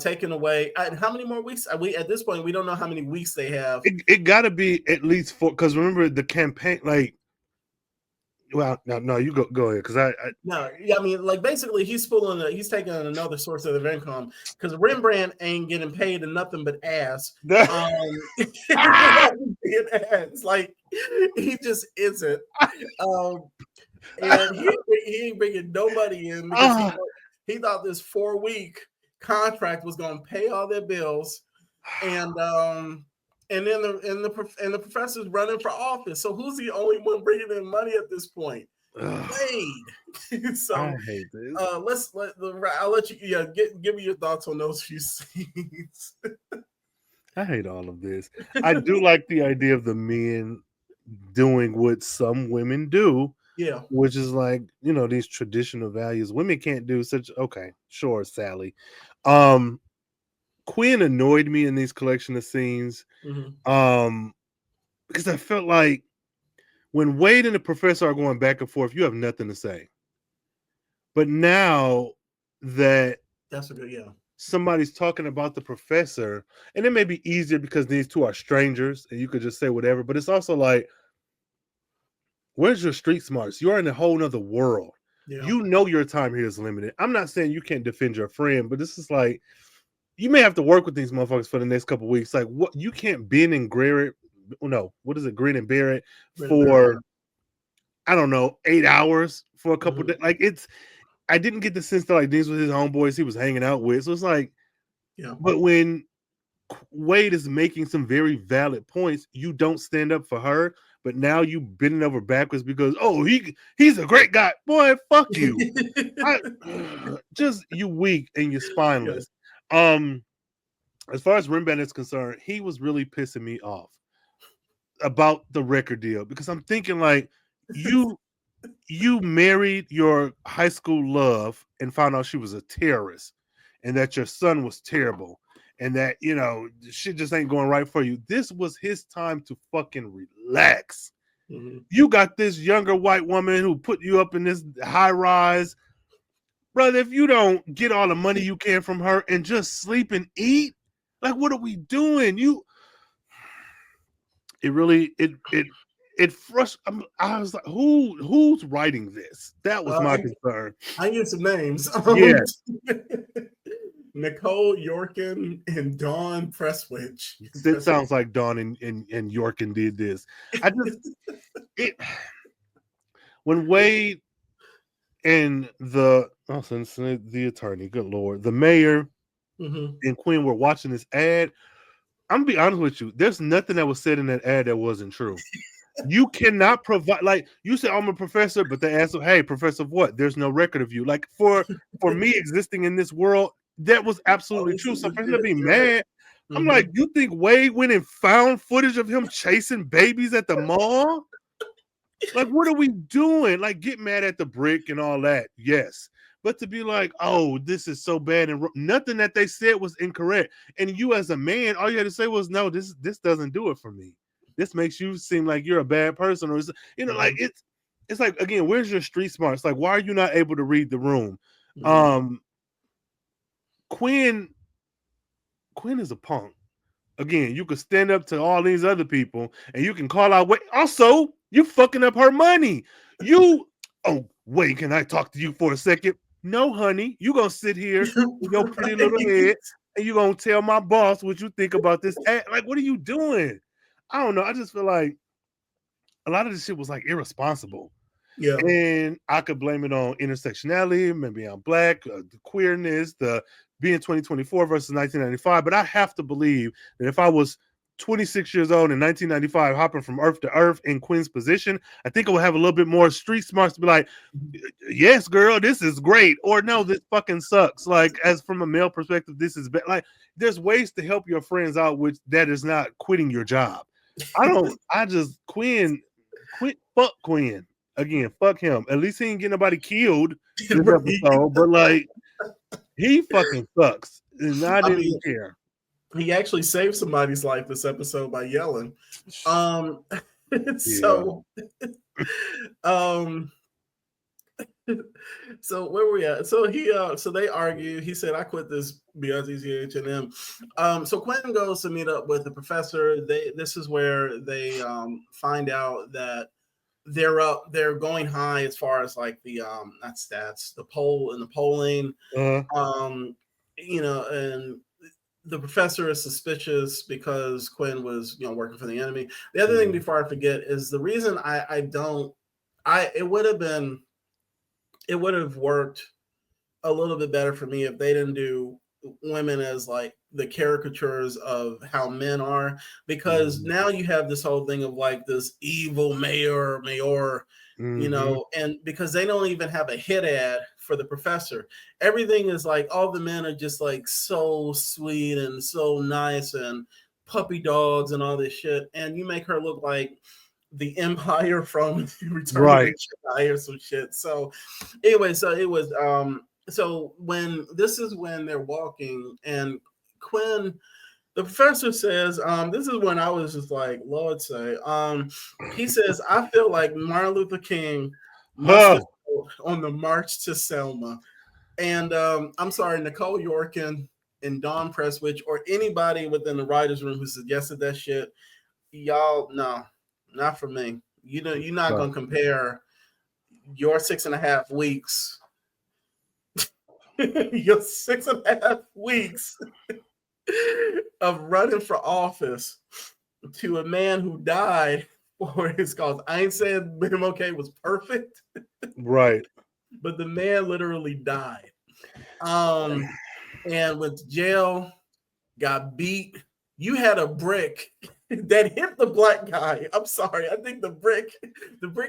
Taken away. How many more weeks? We at this point we don't know how many weeks they have. It got to be at least 4, because remember the campaign. Like, well, no, you go ahead, because I mean, like basically he's taking another source of income because Rembrandt ain't getting paid in nothing but ass. Ass. Like he just isn't. And he ain't bringing nobody in because he thought this 4-week contract was going to pay all their bills, and then the professor's running for office. So who's the only one bringing in money at this point? Wade. So I hate this. I'll let you give me your thoughts on those few scenes. I hate all of this. I do like the idea of the men doing what some women do. Yeah. Which is like, these traditional values. Women can't do such. Okay, sure, Sally. Quinn annoyed me in these collection of scenes. Because I felt like when Wade and the professor are going back and forth, you have nothing to say. But now that somebody's talking about the professor, and it may be easier because these two are strangers and you could just say whatever, but it's also like, where's your street smarts? You're in a whole nother world. Yeah. Your time here is limited. I'm not saying you can't defend your friend, but this is like, you may have to work with these motherfuckers for the next couple of weeks. Like, what, you can't bend and grin it. No, what is it? Grin and bear it for, I don't know, 8 hours for a couple days. Like, I didn't get the sense that like these were his homeboys he was hanging out with. So it's like, but when Wade is making some very valid points, you don't stand up for her. But now you bending over backwards because he's a great guy. Boy, fuck you. Just you weak and you're spineless. As far as Rembrandt is concerned, he was really pissing me off about the record deal because I'm thinking like you married your high school love and found out she was a terrorist and that your son was terrible and that shit just ain't going right for you. This was his time to fucking relax. You got this younger white woman who put you up in this high rise, brother. If you don't get all the money you can from her and just sleep and eat, like, what are we doing? It frustrated. I was like, who's writing this? That was my concern. I need some names. Yeah. Nicole Yorkin and Dawn Presswich. It sounds like Dawn and Yorkin did this. When Wade and the attorney, good Lord, the mayor and Quinn were watching this ad, I'm gonna be honest with you. There's nothing that was said in that ad that wasn't true. You cannot provide, like you said, I'm a professor, but they asked, hey, professor of what? There's no record of you. Like for me existing in this world, that was absolutely true. So for him to be mad, I'm like, you think Wade went and found footage of him chasing babies at the mall? Like, what are we doing? Like, get mad at the brick and all that. Yes. But to be like, oh, this is so bad, and nothing that they said was incorrect. And you, as a man, all you had to say was, no, this doesn't do it for me. This makes you seem like you're a bad person, or like it's like, again, where's your street smarts? Like, why are you not able to read the room? Quinn is a punk. Again, you could stand up to all these other people and you can call out. Wait, also, you fucking up her money. Wait, can I talk to you for a second? No, honey, you gonna sit here with your pretty little head and you gonna tell my boss what you think about this ad. Like, what are you doing? I don't know. I just feel like a lot of this shit was like irresponsible. Yeah. And I could blame it on intersectionality, maybe I'm black, the queerness, the being 2024 versus 1995. But I have to believe that if I was 26 years old in 1995, hopping from earth to earth in Quinn's position, I think I would have a little bit more street smarts to be like, yes, girl, this is great. Or no, this fucking sucks. Like, as from a male perspective, this is bad. Like, there's ways to help your friends out, which that is not quitting your job. Fuck Quinn. Again, fuck him. At least he ain't getting nobody killed this episode, but like, he fucking sucks. And I didn't care. He actually saved somebody's life this episode by yelling. So where were we at? So they argue. He said, I quit this BRZCH&M. So Quentin goes to meet up with the professor. This is where they find out that they're going high as far as like the not stats, the polling. And the professor is suspicious because Quinn was working for the enemy. The other thing before I forget is the reason it would have worked a little bit better for me if they didn't do women as like the caricatures of how men are, because now you have this whole thing of like this evil mayor, and because they don't even have a hit ad for the professor. Everything is like all the men are just like so sweet and so nice and puppy dogs and all this shit, and you make her look like the Empire from Return of the Jedi or some shit. So anyway, so it was so when they're walking and Quinn, the professor says, this is when I was just like, Lord say, he says, I feel like Martin Luther King must have on the march to Selma. And I'm sorry, Nicole Yorkin and Dawn Presswich or anybody within the writer's room who suggested that shit, y'all, no, not for me. You're not going to compare your 6.5 weeks your 6.5 weeks of running for office to a man who died for his cause. I ain't saying MLK was perfect, right? But the man literally died, and went to jail, got beat. You had a brick that hit the black guy. I'm sorry, I think the brick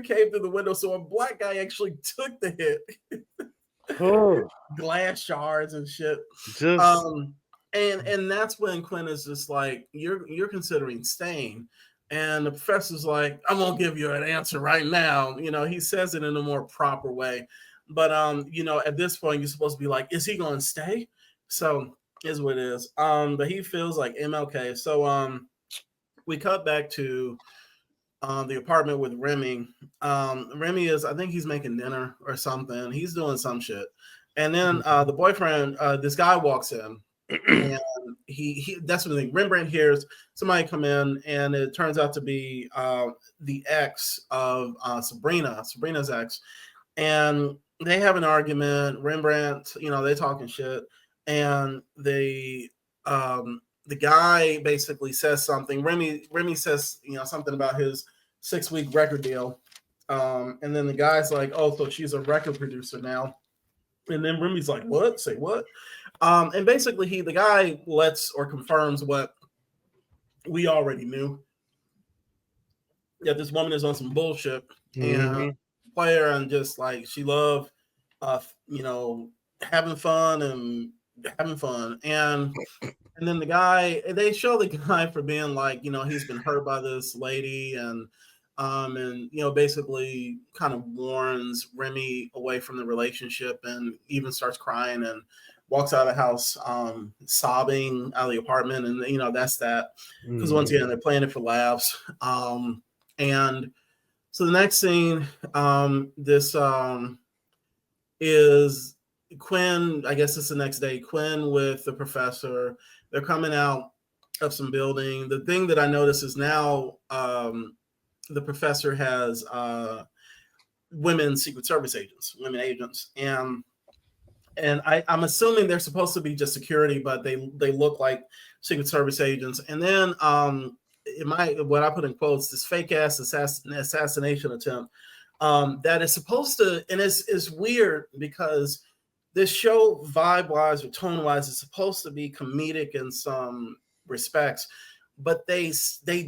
came through the window, so a black guy actually took the hit. Glass shards and shit. And that's when Quinn is just like, you're considering staying, and the professor's like, I'm gonna give you an answer right now. He says it in a more proper way, but at this point you're supposed to be like, is he gonna stay? So is what it is. But he feels like MLK. So we cut back to the apartment with Remy. Remy I think he's making dinner or something. He's doing some shit. And then the boyfriend, this guy walks in, and he that's what the thing. Rembrandt hears somebody come in, and it turns out to be the ex of Sabrina's ex, and they have an argument. Rembrandt, they talking shit, and the guy basically says something. Remy says something about his 6-week record deal, and then the guy's like, oh, so she's a record producer now. And then Remy's like, what? Say what? And basically the guy lets or confirms what we already knew. That this woman is on some bullshit and play her and just like she loved having fun and having fun. And then the guy, they show the guy for being like, he's been hurt by this lady, and basically kind of warns Remy away from the relationship, and even starts crying and walks out of the house, sobbing out of the apartment. And that's that, because once again they're playing it for laughs. And so the next scene, this is Quinn. I guess it's the next day. Quinn with the professor. They're coming out of some building. The thing that I noticed is now the professor has women Secret Service agents, women agents, and I'm assuming they're supposed to be just security, but they look like Secret Service agents. And then what I put in quotes, this fake ass assassination attempt that is supposed to, and it's weird because this show vibe wise or tone wise is supposed to be comedic in some respects, but they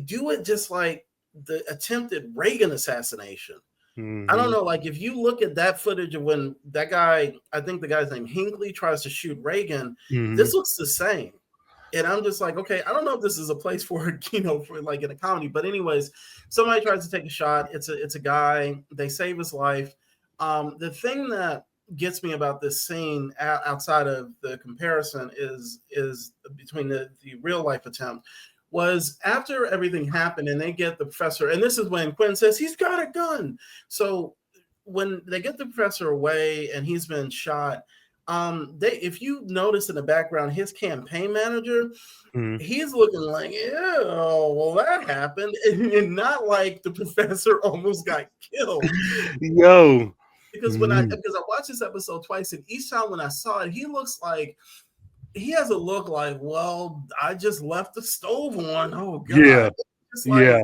do it just like the attempted Reagan assassination. I don't know, like if you look at that footage of when that guy, I think the guy's name Hinckley, tries to shoot Reagan, this looks the same. And I'm just like, okay, I don't know if this is a place for for like in a comedy, but anyways, somebody tries to take a shot. It's a guy. They save his life. The thing that gets me about this scene outside of the comparison is between the real life attempt was after everything happened and they get the professor, and this is when Quinn says he's got a gun. So when they get the professor away and he's been shot, if you notice in the background, his campaign manager, he's looking like, yeah, well, that happened, and not like the professor almost got killed. Yo. Because because I watched this episode twice, and each time when I saw it, he looks like he has a look like, well, I just left the stove on. Oh god. Yeah. Just like,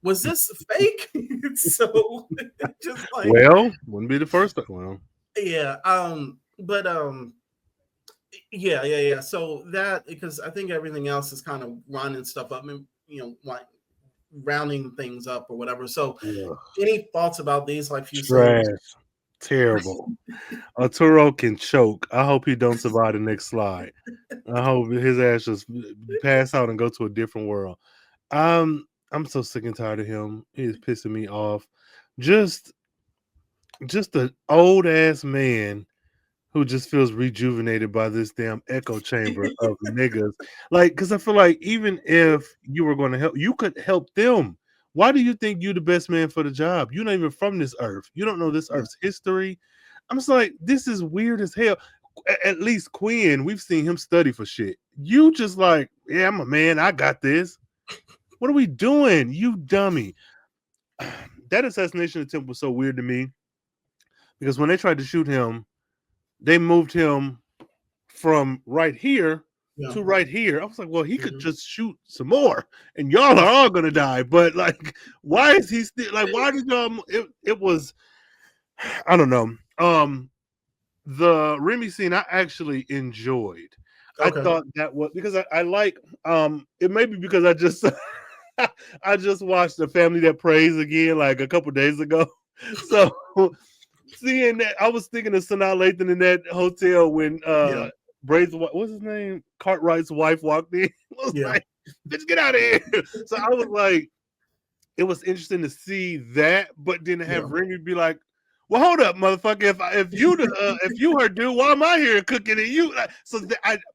was this fake? So just like, well, wouldn't be the first time. Well, yeah. But yeah. So that, because I think everything else is kind of running stuff up and like rounding things up or whatever. So any thoughts about these like few trash? scenes? Terrible. Arturo can choke. I hope he don't survive the next slide. I hope his ass just pass out and go to a different world. I'm so sick and tired of him. He is pissing me off. Just an old ass man who just feels rejuvenated by this damn echo chamber of niggas. Like, because I feel like even if you were going to help, you could help them. Why do you think you're the best man for the job? You're not even from this earth. You don't know this earth's history. I'm just like, this is weird as hell. At least Quinn, we've seen him study for shit. You just like, yeah, I'm a man. I got this. What are we doing? You dummy. That assassination attempt was so weird to me because when they tried to shoot him, they moved him from right here to right here. I was like, well, he could just shoot some more and y'all are all going to die. But like, why is he still like, why did y'all, it was, I don't know. The Remy scene I actually enjoyed. Okay. I thought that was because I like, it may be because I just, I just watched The Family That Prays again, like a couple days ago. So seeing that, I was thinking of Sanaa Lathan in that hotel when Braid's, what's his name? Cartwright's wife walked in. I was like, bitch, get out of here. So I was like, it was interesting to see that, but then to have Remy be like, well, hold up, motherfucker. If you her dude, why am I here cooking and you? So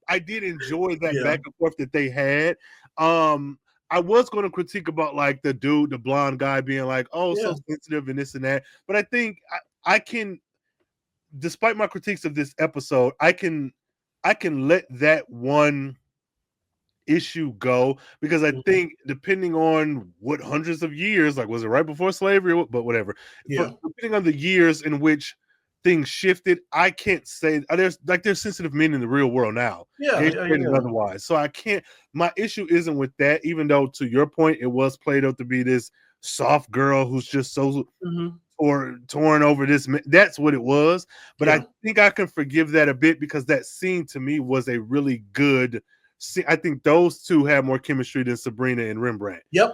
I did enjoy that back and forth that they had. I was going to critique about like the dude, the blonde guy being like, oh, so sensitive and this and that. But I think I can, despite my critiques of this episode, I can let that one issue go because I think depending on what hundreds of years, like was it right before slavery, but whatever, depending on the years in which things shifted, I can't say there's sensitive men in the real world now, otherwise. So I can't. My issue isn't with that, even though to your point, it was played out to be this soft girl who's just so or torn over this. That's what it was. But I think I can forgive that a bit because that scene to me was a really good. I think those two have more chemistry than Sabrina and Rembrandt. And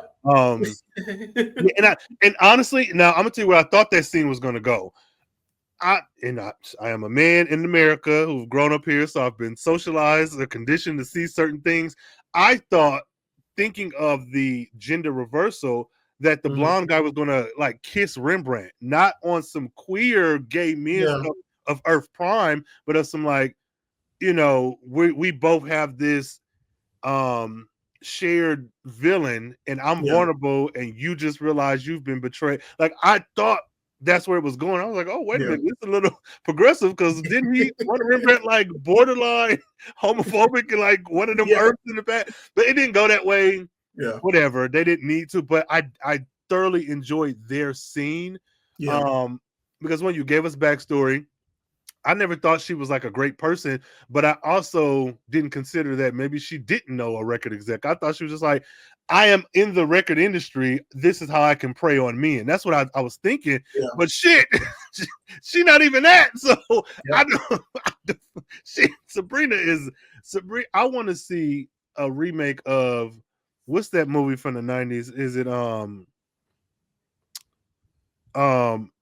honestly, now I'm gonna tell you where I thought that scene was gonna go. I am a man in America who've grown up here, so I've been socialized or conditioned to see certain things. I thought, thinking of the gender reversal, that the Mhm. blonde guy was gonna like kiss Rembrandt, not on some queer gay men Yeah, stuff of Earth Prime, but of some like, we both have this um shared villain, and I'm yeah, vulnerable, and you just realize you've been betrayed. Like, I thought that's where it was going. I was like, oh, wait a yeah, minute, it's a little progressive, because didn't he want to Rembrandt like borderline homophobic and like one of them yeah, earths in the back? But it didn't go that way. yeah, Whatever, they didn't need to, but I thoroughly enjoyed their scene. yeah, um because when you gave us backstory, I never thought she was like a great person, but I also didn't consider that maybe she didn't know a record exec. I thought she was just like, I am in the record industry. This is how I can prey on me. And that's what I was thinking. yeah, But shit, she not even that. So yeah. I don't, Sabrina is Sabrina. I want to see a remake of, what's that movie from the 90s? Is it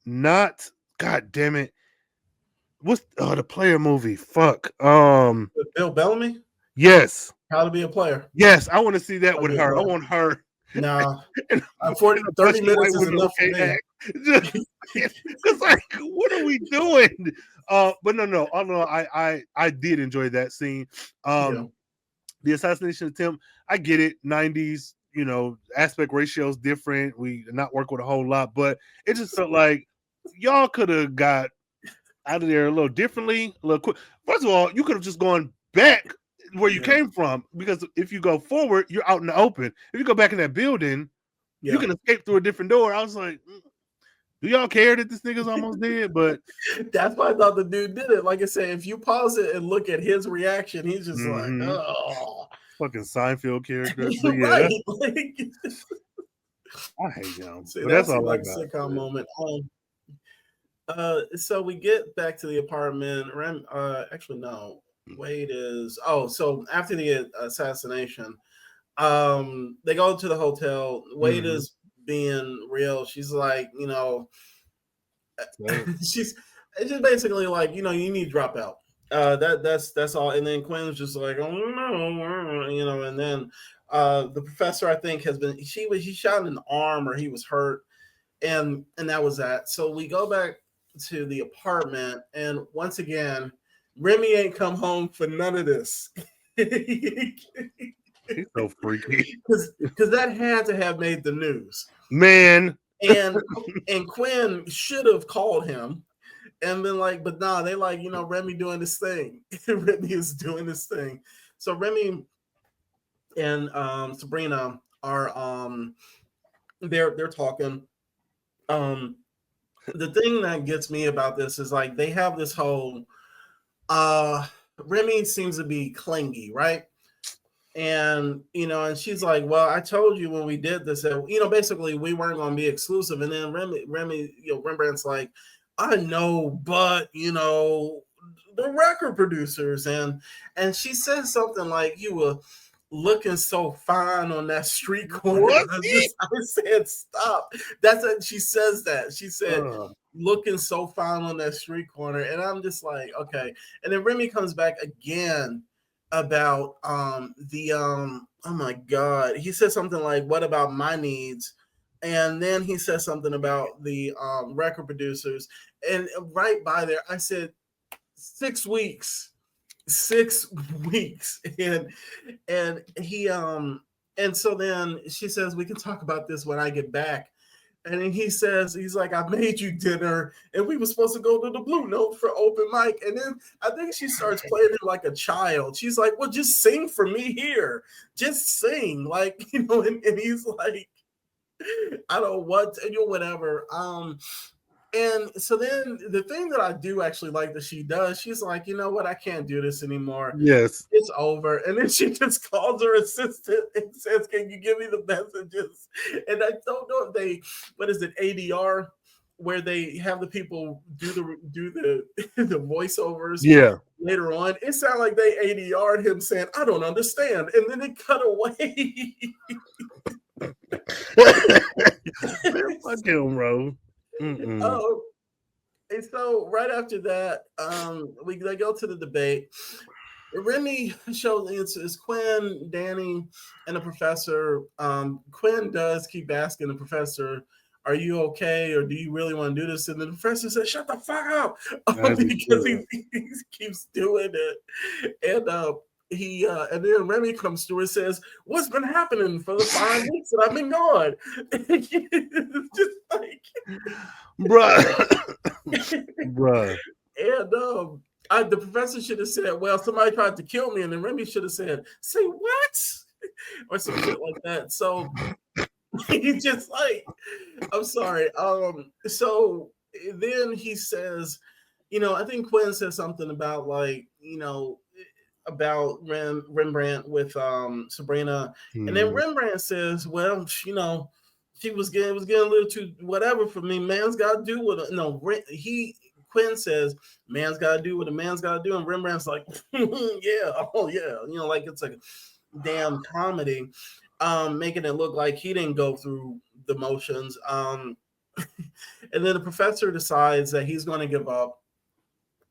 not, god damn it, what's the player movie? Fuck. With Bill Bellamy, Yes. How to Be a Player. Yes, I want to see that How to with Be a her. I Player. want her Nah, in, in 40, a 30 busty white minutes is woman enough for okay me. act. Because like, what are we doing? But no. Although I did enjoy that scene. Yeah, The assassination attempt, I get it. 90s, aspect ratio is different. We not work with a whole lot, but it just felt like y'all could have got out of there a little differently, a little quick. First of all, you could have just gone back where you yeah, came from, because if you go forward, you're out in the open. If you go back in that building, you yeah. can escape through a different door. I was like, do y'all care that this nigga's almost dead? But That's why I thought the dude did it. Like I said, if you pause it and look at his reaction, he's just like, mm-hmm. oh, Fucking Seinfeld character. But you're yeah, right. Like, I hate him. see, But that's that seemed all I like a got. sitcom moment. So we get back to the apartment. Actually, no. Wade is. Oh, so after the assassination, they go to the hotel. Wade Mm-hmm. is being real. She's like, So, she's it's just basically like, you need to drop out. That's all. And then Quinn's just like, oh no, and then the professor, I think, has been he shot in the arm, or he was hurt, and that was that. So we go back to the apartment, and once again, Remy ain't come home for none of this. he's so freaky. Because that had to have made the news. Man. And and Quinn should have called him and been like, but nah, they like, Remy doing this thing. Remy is doing this thing. So Remy and Sabrina are they're talking. Um the thing that gets me about this is like they have this whole Remy seems to be clingy, right? And and she's like, well, I told you when we did this that basically we weren't going to be exclusive. And then Remy Rembrandt's like, I know, but the record producers, and she says something like, you were looking so fine on that street corner. Was I he? said, stop. That's what she says. That she said, Uh, looking so fine on that street corner, and I'm just like, okay. And then Remy comes back again about the oh my god, he said something like, what about my needs? And then he says something about the record producers, and right by there I said 6 weeks, 6 weeks. And so then she says, we can talk about this when I get back. And then he's like, I made you dinner, and we were supposed to go to the Blue Note for open mic. And then I think she starts playing it like a child. She's like, well, just sing for me here. Just sing. Like, and he's like, I don't want to, whatever. And so then the thing that I do actually like that she does, she's like, you know what, I can't do this anymore. yes. It's over. And then she just calls her assistant and says, can you give me the messages? And I don't know if they, what is it, ADR, where they have the people do the the voiceovers Yeah. later on. It sounded like they ADR'd him saying, I don't understand. And then it cut away. Man, fuck him, bro. Mm-mm. Oh, And so right after that, they go to the debate. Remy shows it's Quinn, Danny, and the professor. Quinn does keep asking the professor, "Are you okay, or do you really want to do this?" And the professor says, "Shut the fuck up," As he because should. he keeps doing it. And and then Remy comes through and says, "What's been happening for the 5 weeks that I've been gone?" It's just like, Bruh. Bruh. and the professor should have said, "Well, somebody tried to kill me," and then Remy should have said, "Say what?" or some shit like that. So he just like, I'm sorry. So then he says, I think Quinn says something about like, about Rembrandt with Sabrina, and then Rembrandt says, "Well, it was getting a little too whatever for me. Man's got to do what Quinn says, man's got to do what a man's got to do," and Rembrandt's like, "Yeah, oh yeah," like it's like a damn comedy, making it look like he didn't go through the motions. And then the professor decides that he's going to give up.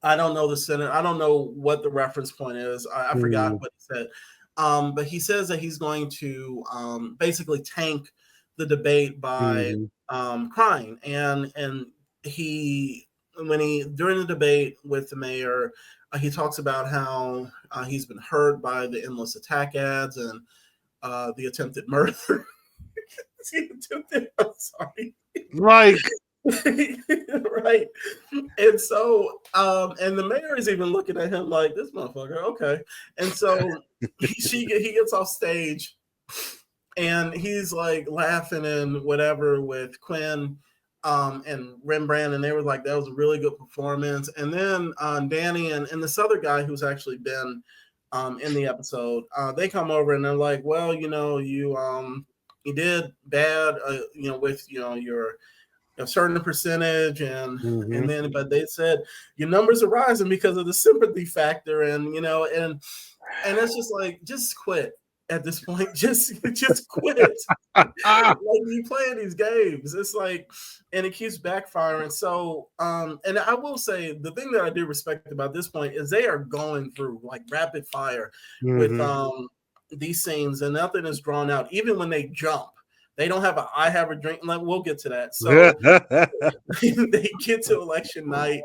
I don't know the sentence. I don't know what the reference point is. I forgot what he said. But he says that he's going to basically tank the debate by crying. And he, during the debate with the mayor, he talks about how he's been hurt by the endless attack ads and the attempted murder. I'm sorry. Like, right. And so, and the mayor is even looking at him like, "This motherfucker, okay." And so he gets off stage, and he's like laughing and whatever with Quinn, and Rembrandt, and they were like, "That was a really good performance." And then Danny and this other guy who's actually been in the episode, they come over and they're like, "Well, you did bad, with your a certain percentage, and then but they said your numbers are rising because of the sympathy factor, and it's just like, just quit at this point. Just quit. Like, you playing these games, it's like, and it keeps backfiring. So and I will say, the thing that I do respect about this point is they are going through like rapid fire with these scenes, and nothing is drawn out. Even when they jump, they don't have I have a drink. Like, we'll get to that. So they get to election night.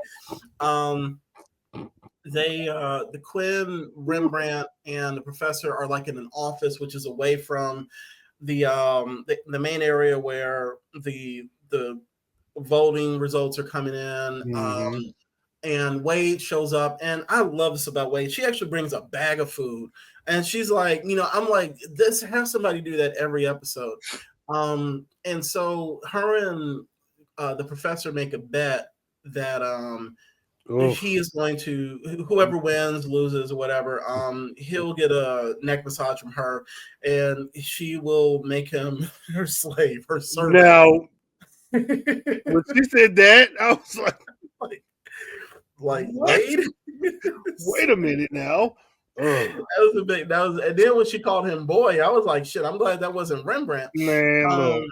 The Quinn, Rembrandt, and the professor are like in an office, which is away from the main area where the voting results are coming in. And Wade shows up, and I love this about Wade. She actually brings a bag of food, and she's like, I'm like, this, have somebody do that every episode. And so her and the professor make a bet that he is going to, whoever wins, loses, or whatever, he'll get a neck massage from her, and she will make him her slave, her servant. Now, when she said that, I was like Wade? Wait a minute now. That was a big. And then when she called him boy, I was like, shit. I'm glad that wasn't Rembrandt. Man, look.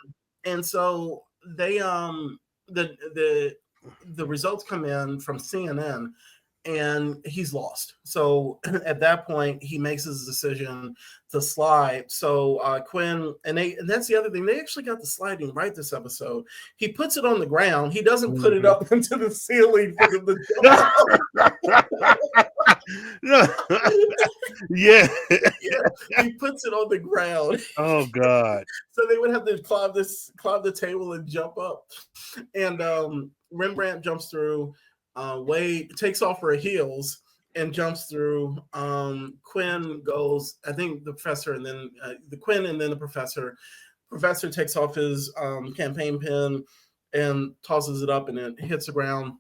And so they the results come in from CNN, and he's lost. So at that point, he makes his decision to slide. So Quinn, and that's the other thing. They actually got the sliding right this episode. He puts it on the ground. He doesn't put it up into the ceiling for them to yeah. He puts it on the ground. Oh God. So they would have to climb the table and jump up. And Rembrandt jumps through. Wade takes off her heels and jumps through. Quinn goes, I think the professor, and then the Quinn, and then the professor. Professor takes off his campaign pin and tosses it up, and it hits the ground.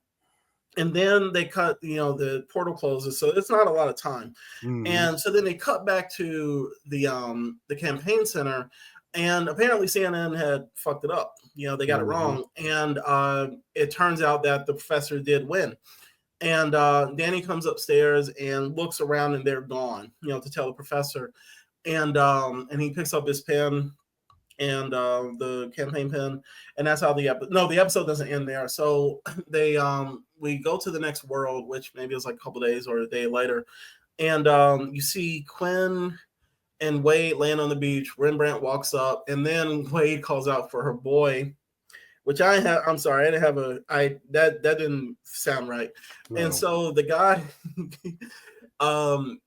And then they cut, the portal closes, so it's not a lot of time. And so then they cut back to the campaign center, and apparently CNN had fucked it up. They got it wrong, and it turns out that the professor did win. And Danny comes upstairs and looks around, and they're gone. To tell the professor, and he picks up his pen and the campaign pen, and that's how the episode doesn't end there. So they we go to the next world, which maybe is like a couple days or a day later, and you see Quinn and Wade laying on the beach. Rembrandt walks up, and then Wade calls out for her boy, which I have. I'm sorry, I didn't have that didn't sound right. No. And so the guy, and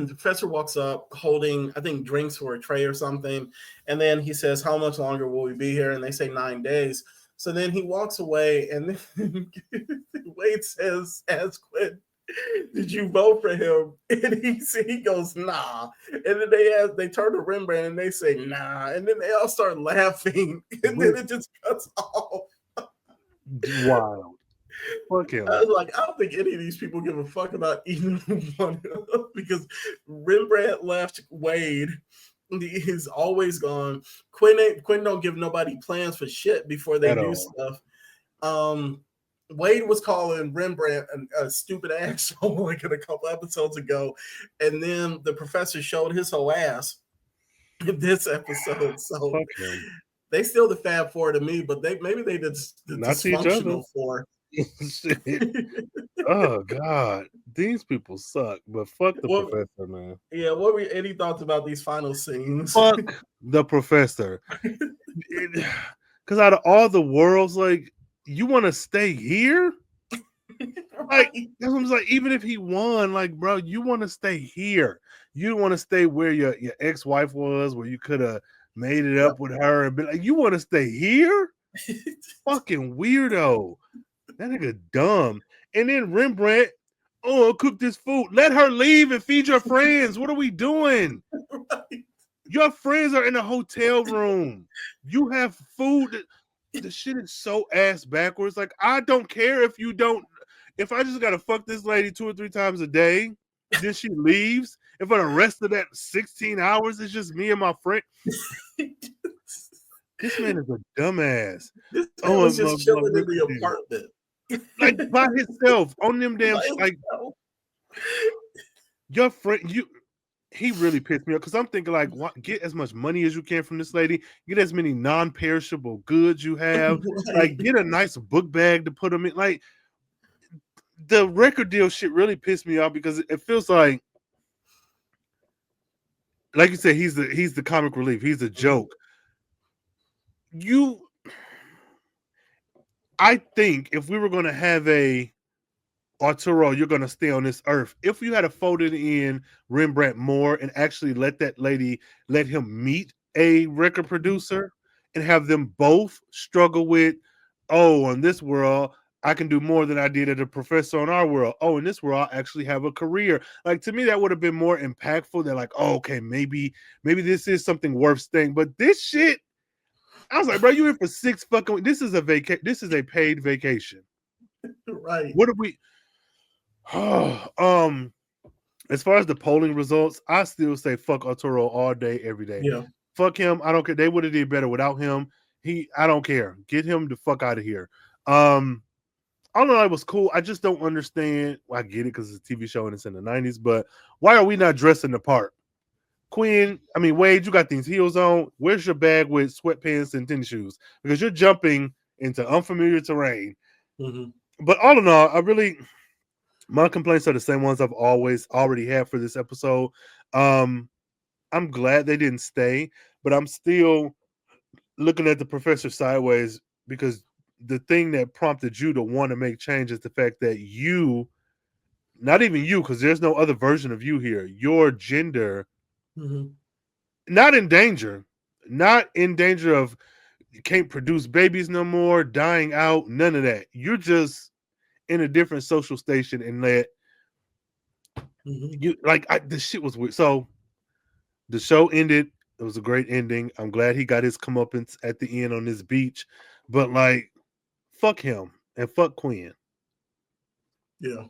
the professor walks up holding, I think, drinks for a tray or something, and then he says, "How much longer will we be here?" And they say 9 days. So then he walks away, and then Wade says, "Ask Quinn, did you vote for him?" And he goes, "Nah." And then they turn to Rembrandt and they say, "Nah." And then they all start laughing, and then it just cuts off. Wild. Fuck him. I was like, I don't think any of these people give a fuck about either one because Rembrandt left Wade. He's always gone. Quinn don't give nobody plans for shit before they do stuff. Wade was calling Rembrandt a stupid asshole like a couple episodes ago, and then the professor showed his whole ass in this episode. So they still the Fab Four to me, but maybe they did the dysfunctional four. Oh God, these people suck. But fuck the professor, man. Yeah, what were any thoughts about these final scenes? Fuck the professor. Because out of all the worlds, like, you want to stay here? Like, that's what I'm like. Even if he won, like, bro, you want to stay here. You want to stay where your ex-wife was, where you could have made it up with her and be like, you want to stay here? Fucking weirdo. That nigga dumb. And then Rembrandt, cook this food. Let her leave and feed your friends. What are we doing? Right. Your friends are in a hotel room. You have food. The shit is so ass backwards. Like, I don't care if you don't. If I just gotta fuck this lady 2 or 3 times a day, then she leaves. And for the rest of that 16 hours, it's just me and my friend. This man is a dumbass. This man was just chilling in the apartment. Like, by himself on them damn like your friend, he really pissed me off because I'm thinking, like, get as much money as you can from this lady, get as many non-perishable goods you have, like, get a nice book bag to put them in. Like, the record deal shit really pissed me off because it feels like you said, he's the comic relief, he's a joke. I think if we were going to have a Arturo, you're going to stay on this earth, if you had folded in Rembrandt more and actually let him meet a record producer and have them both struggle with, in this world, I can do more than I did at a professor in our world. Oh, in this world, I actually have a career. Like, to me, that would have been more impactful than like, okay, maybe this is something worth staying. But this shit, I was like, bro, you in for 6 fucking. This is a paid vacation, right? What are we? As far as the polling results, I still say fuck Arturo all day, every day. Yeah, fuck him. I don't care. They would have did better without him. I don't care. Get him the fuck out of here. I don't know. It was cool. I just don't understand. Well, I get it because it's a TV show and it's in the 90s, but why are we not dressing the part? Wade, you got these heels on. Where's your bag with sweatpants and tennis shoes? Because you're jumping into unfamiliar terrain. Mm-hmm. But all in all, my complaints are the same ones I've already had for this episode. I'm glad they didn't stay, but I'm still looking at the professor sideways because the thing that prompted you to want to make change is the fact that not even you, because there's no other version of you here, your gender, not in danger of you can't produce babies no more, dying out, none of that. You're just in a different social station, and the shit was weird. So the show ended. It was a great ending. I'm glad he got his comeuppance at the end on this beach, but like, fuck him and fuck Quinn. Yeah,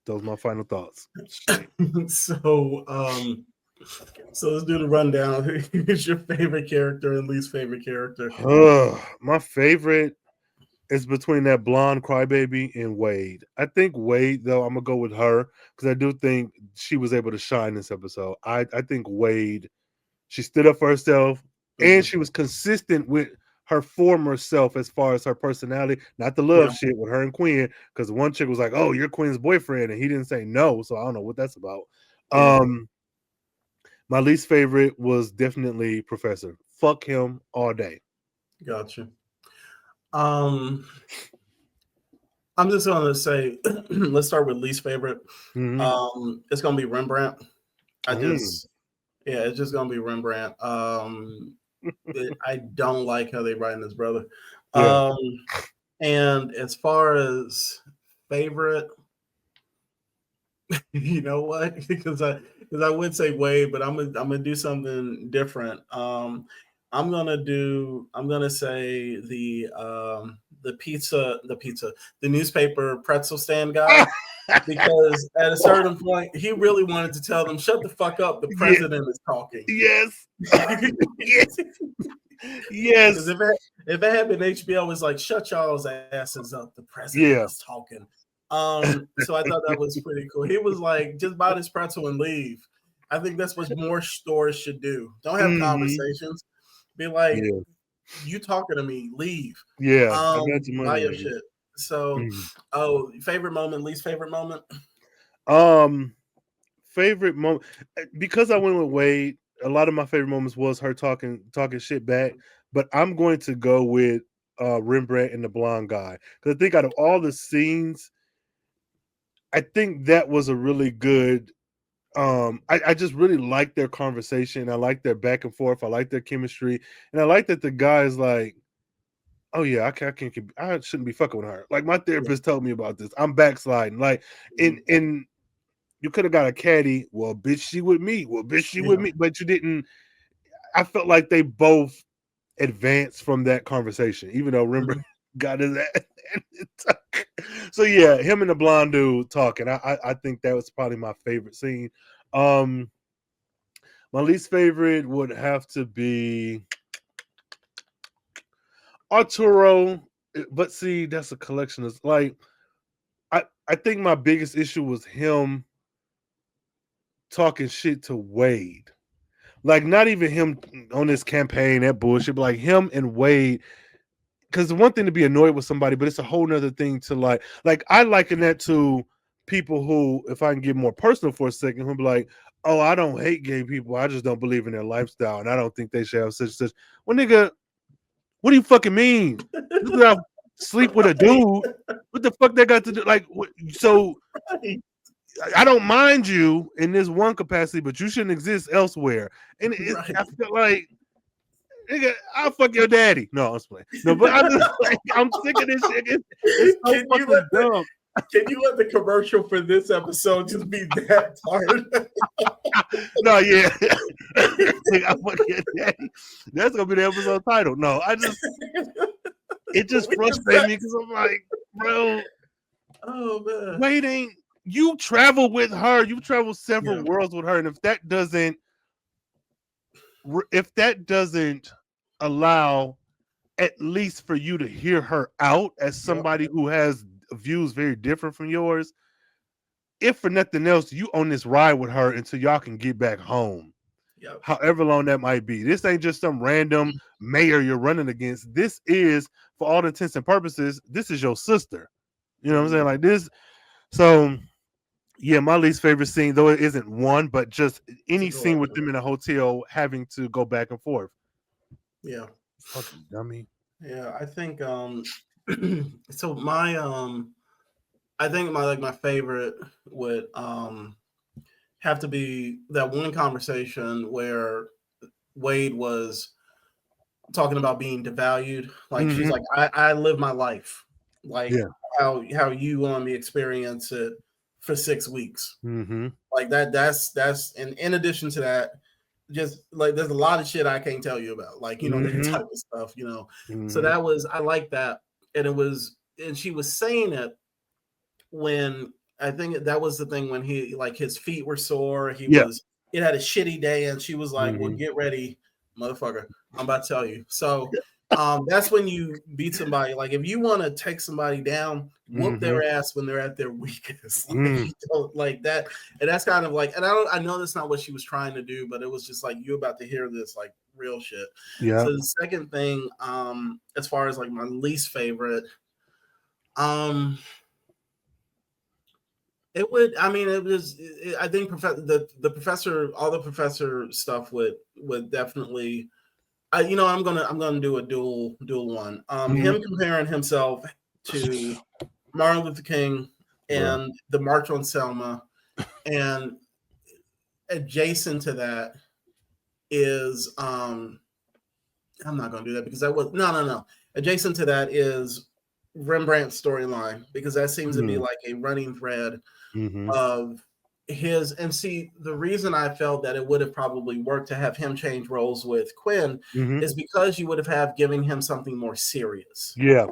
those are my final thoughts. So let's do the rundown. Who's your favorite character and least favorite character? My favorite is between that blonde crybaby and Wade. I think Wade, though, I'm gonna go with her because I do think she was able to shine this episode. I think Wade, she stood up for herself and she was consistent with her former self as far as her personality, not the love Yeah. shit with her and Quinn. Because one chick was like, "Oh, you're Quinn's boyfriend," and he didn't say no, so I don't know what that's about. Yeah. My least favorite was definitely Professor. Fuck him all day. Gotcha. Um, I'm just gonna say, let's start with least favorite. Mm-hmm. It's gonna be Rembrandt. I Mm. just, yeah, it's just gonna be Rembrandt. I don't like how they writing his brother. Yeah. Um, and as far as favorite, you know what? Because I would say Wade, but I'm gonna do something different. I'm gonna say the newspaper pretzel stand guy, because at a certain point he really wanted to tell them, shut the fuck up, the Yeah. president is talking. Yes. Yes. Because Yes. if it had been HBO, it was like, shut y'all's asses up, the president Yeah. is talking. So I thought that was pretty cool. He was like, just buy this pretzel and leave. I think that's what more stores should do. Don't have Mm-hmm. conversations. Be like, Yeah. you talking to me, leave. Yeah. I got your Buy money, your nigga. shit. So, Mhm. oh, favorite moment, least favorite moment. Um, favorite moment, because I went with Wade. A lot of my favorite moments was her talking shit back, but I'm going to go with Rembrandt and the blonde guy, because I think out of all the scenes, I think that was a really good. I just really like their conversation. I like their back and forth. I like their chemistry, and I like that the guy is like, "Oh yeah, I shouldn't be fucking with her." Like my Yeah. therapist told me about this. I'm backsliding. Like Mhm. in you could have got a caddy. Well, bitch, she with me. Well, bitch, she with Yeah. me. But you didn't. I felt like they both advanced from that conversation, even though Rembrandt Mhm. got his ass. So yeah, him and the blonde dude talking. I think that was probably my favorite scene. Um, my least favorite would have to be Arturo, but see, that's a collection of like I think my biggest issue was him talking shit to Wade. Like not even him on this campaign, that bullshit, but like him and Wade. Because the one thing to be annoyed with somebody, but it's a whole nother thing to like I liken that to people who, if I can get more personal for a second, who be like, oh, I don't hate gay people. I just don't believe in their lifestyle. And I don't think they should have such and such. Well, nigga, what do you fucking mean? Just because I sleep with a Right. dude, what the fuck that got to do? Like, so Right. I don't mind you in this one capacity, but you shouldn't exist elsewhere. And Right. I feel like, nigga, I'll fuck your daddy. No, I'm just playing. No, but I'm just like, I'm sick of this shit. It's so Can you let fucking dumb. the commercial for this episode just be that part? No, yeah. Like, I fuck your daddy. That's gonna be the episode title. No, it just We just frustrates me because I'm like, bro, oh man. Wait, ain't you travel with her? You travel several Yeah. worlds with her, and if that doesn't allow at least for you to hear her out as Yep. somebody who has views very different from yours, if for nothing else, you on this ride with her until y'all can get back home. Yep. However long that might be. This ain't just some random mayor you're running against. This is, for all intents and purposes, this is your sister. You know what I'm saying? Mhm. Like this. So yeah, my least favorite scene, though it isn't one, but just any scene with Situation. them in a hotel having to go back and forth. Yeah. Fucking dummy. Yeah. I think so I think my favorite would have to be that one conversation where Wade was talking about being devalued. Like she's Mm-hmm. like, I live my life. Like Yeah. how you want me to experience it for 6 weeks. Mm-hmm. Like that's and in addition to that, just like there's a lot of shit I can't tell you about. Like, that Mm-hmm. type of stuff. So Mm-hmm. that was I like that. And she was saying it when I think that was the thing when he like his feet were sore. Yeah. It had a shitty day, and she was like, "Well, Mm-hmm. get ready, motherfucker. I'm about to tell you." So That's when you beat somebody. Like if you want to take somebody down, whoop their ass when they're at their weakest. Like, you don't like that, and that's kind of like. And I know that's not what she was trying to do, but it was just like you're about to hear this like real shit. Yeah. So the second thing, as far as like my least favorite, it would. I mean, it was. I think the professor, all the professor stuff would definitely. I'm gonna do a dual one. Him comparing himself to Martin Luther King and the March on Selma, and adjacent to that is I'm not gonna do that because that was no. Adjacent to that is Rembrandt's storyline because that seems to be like a running thread of his. And see, the reason I felt that it would have probably worked to have him change roles with Quinn is because you would have giving him something more serious. Yeah.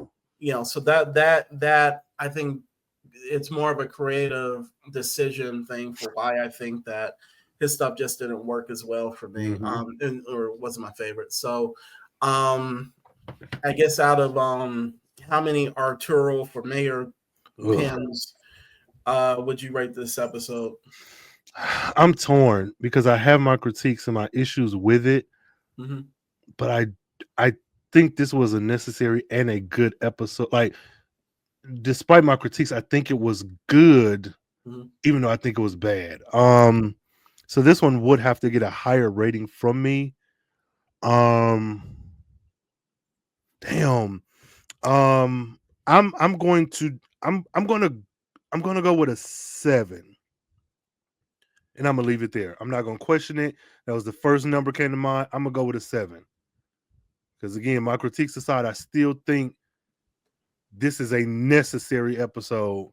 So that I think it's more of a creative decision thing for why I think that his stuff just didn't work as well for me, or wasn't my favorite. So I guess out of how many Arturo for mayor pins would you rate this episode? I'm torn because I have my critiques and my issues with it, but I think this was a necessary and a good episode. Like, despite my critiques, I think it was good, even though I think it was bad. So this one would have to get a higher rating from me. Damn. I'm going to go with a 7. And I'm gonna leave it there. I'm not gonna question it. That was the first number came to mind. I'm gonna go with a 7. Because again, my critiques aside, I still think this is a necessary episode.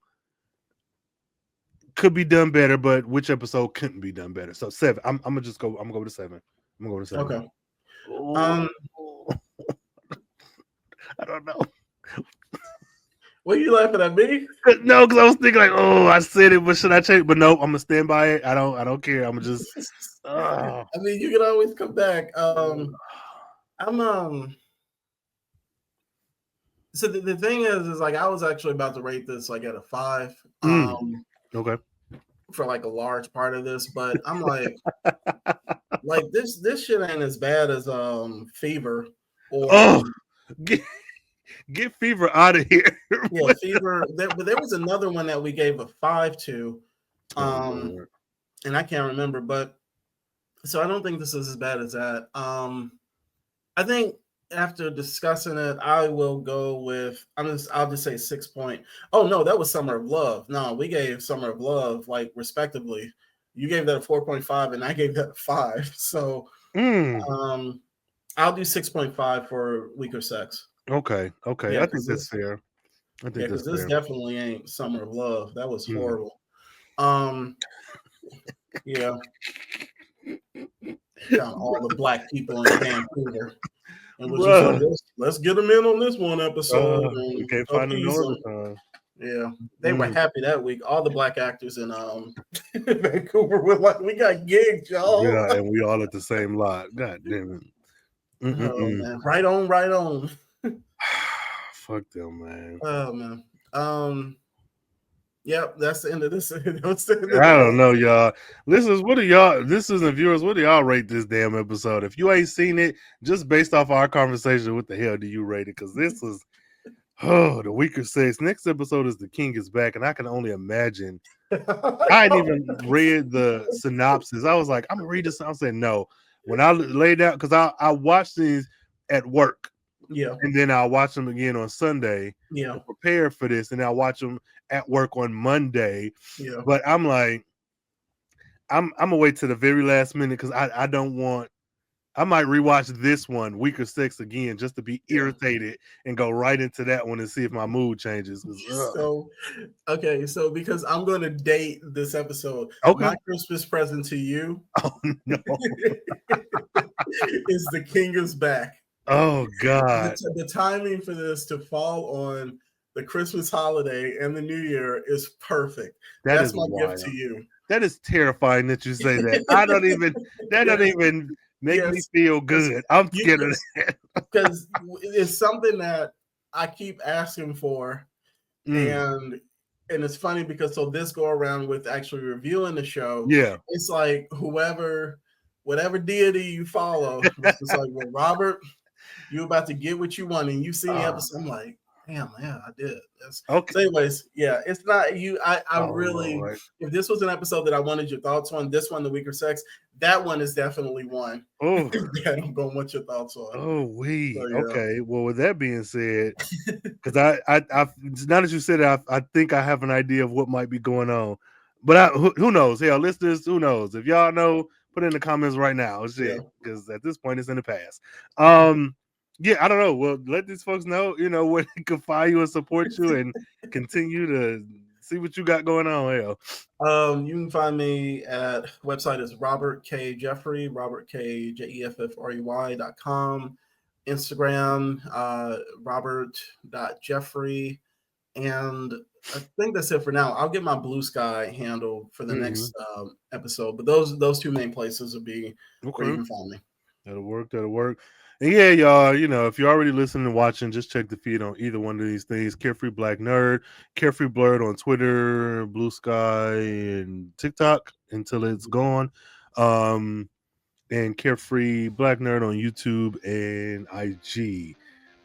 Could be done better, but which episode couldn't be done better? So 7. I'm gonna just go. I'm gonna go with a 7. I'm gonna go with a 7. Okay. I don't know. What are you laughing at me? No, because I was thinking like, oh, I said it, but should I change? But no, I'm gonna stand by it. I don't care. I'm gonna just. I mean, you can always come back. So the thing is like I was actually about to rate this like at a 5. Okay. For like a large part of this, but I'm like this shit ain't as bad as Fever or get Fever out of here. Yeah, Fever. But there was another one that we gave a 5 to, and I can't remember. But so I don't think this is as bad as that. I think after discussing it, I will go with I'll just say 6 point. Oh no, that was Summer of Love. No, we gave Summer of Love like respectively. You gave that a 4.5 and I gave that a 5. So I'll do 6.5 for Weaker Sex. Okay. Yeah, I think that's fair. I think because this definitely ain't Summer of Love. That was horrible. Yeah. Found all the black people in Vancouver. And was just like, let's get them in on this one episode. We can't find them no other time. Yeah, they were happy that week. All the black actors in Vancouver were like, "We got gigs, y'all." Yeah, and we all at the same lot. God damn it! Oh man, right on. Fuck them, man. Oh man. Yep, that's the end of this. I don't know, y'all. Listeners, viewers, what do y'all rate this damn episode? If you ain't seen it, just based off our conversation, what the hell do you rate it? Because this was the Weaker Sex. Next episode is The King is Back, and I can only imagine. I hadn't even read the synopsis. I was like, I'm gonna read this. I said no. When I laid out, because I watched these at work. Yeah. And then I'll watch them again on Sunday. Yeah. Prepare for this. And I'll watch them at work on Monday. Yeah. But I'm like, I'm gonna wait to the very last minute because I don't want. I might rewatch this one, Weaker Sex, again, just to be irritated and go right into that one and see if my mood changes. So because I'm going to date this episode, my Christmas present to you no. is The King is Back. Oh, God. The timing for this to fall on the Christmas holiday and the New Year is perfect. That's my gift to you. That is terrifying that you say that. That don't even make me feel good. I'm scared of that. because it's something that I keep asking for, and it's funny because so this go around with actually reviewing the show, Yeah. it's like whatever deity you follow, it's just like, well, Robert, you're about to get what you want, and you seen the episode. I'm like, damn, yeah, I did. Okay. So, anyways, yeah, it's not you. I really, Lord. if this was an episode that I wanted your thoughts on, this one, The Weaker Sex, that one is definitely one Oh. that I'm going to want your thoughts on. Oh, we So, yeah. okay. Well, with that being said, because I now that you said it, I think I have an idea of what might be going on. But who knows? Hell, listeners, who knows? If y'all know, put it in the comments right now. Shit, because at this point, it's in the past. Yeah, I don't know. Well, let these folks know, where they can find you and support you, and continue to see what you got going on. Hell. You can find me at website is Robert K Jeffrey, Robert K JEFFREY.com, Instagram, Robert.Jeffrey, and I think that's it for now. I'll get my Bluesky handle for the next episode, but those two main places will be where you can find me. That'll work. And yeah, y'all, if you're already listening and watching, just check the feed on either one of these things. Carefree Black Nerd, Carefree Blurred on Twitter, Bluesky, and TikTok until it's gone. And Carefree Black Nerd on YouTube and IG.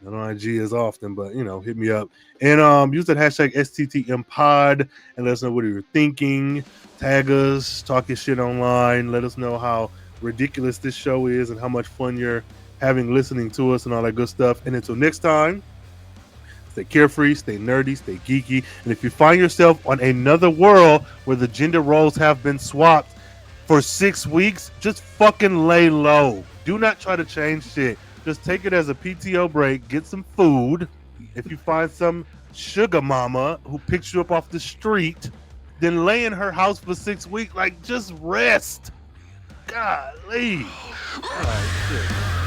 Not on IG as often, but hit me up. And use that hashtag STTMPod and let us know what you're thinking. Tag us, talk your shit online. Let us know how ridiculous this show is and how much fun you're having listening to us and all that good stuff. And until next time, stay carefree, stay nerdy, stay geeky. And if you find yourself on another world where the gender roles have been swapped for 6 weeks, just fucking lay low. Do not try to change shit. Just take it as a PTO break, get some food. If you find some sugar mama who picks you up off the street, then lay in her house for 6 weeks. Like, just rest. Golly. Oh, shit.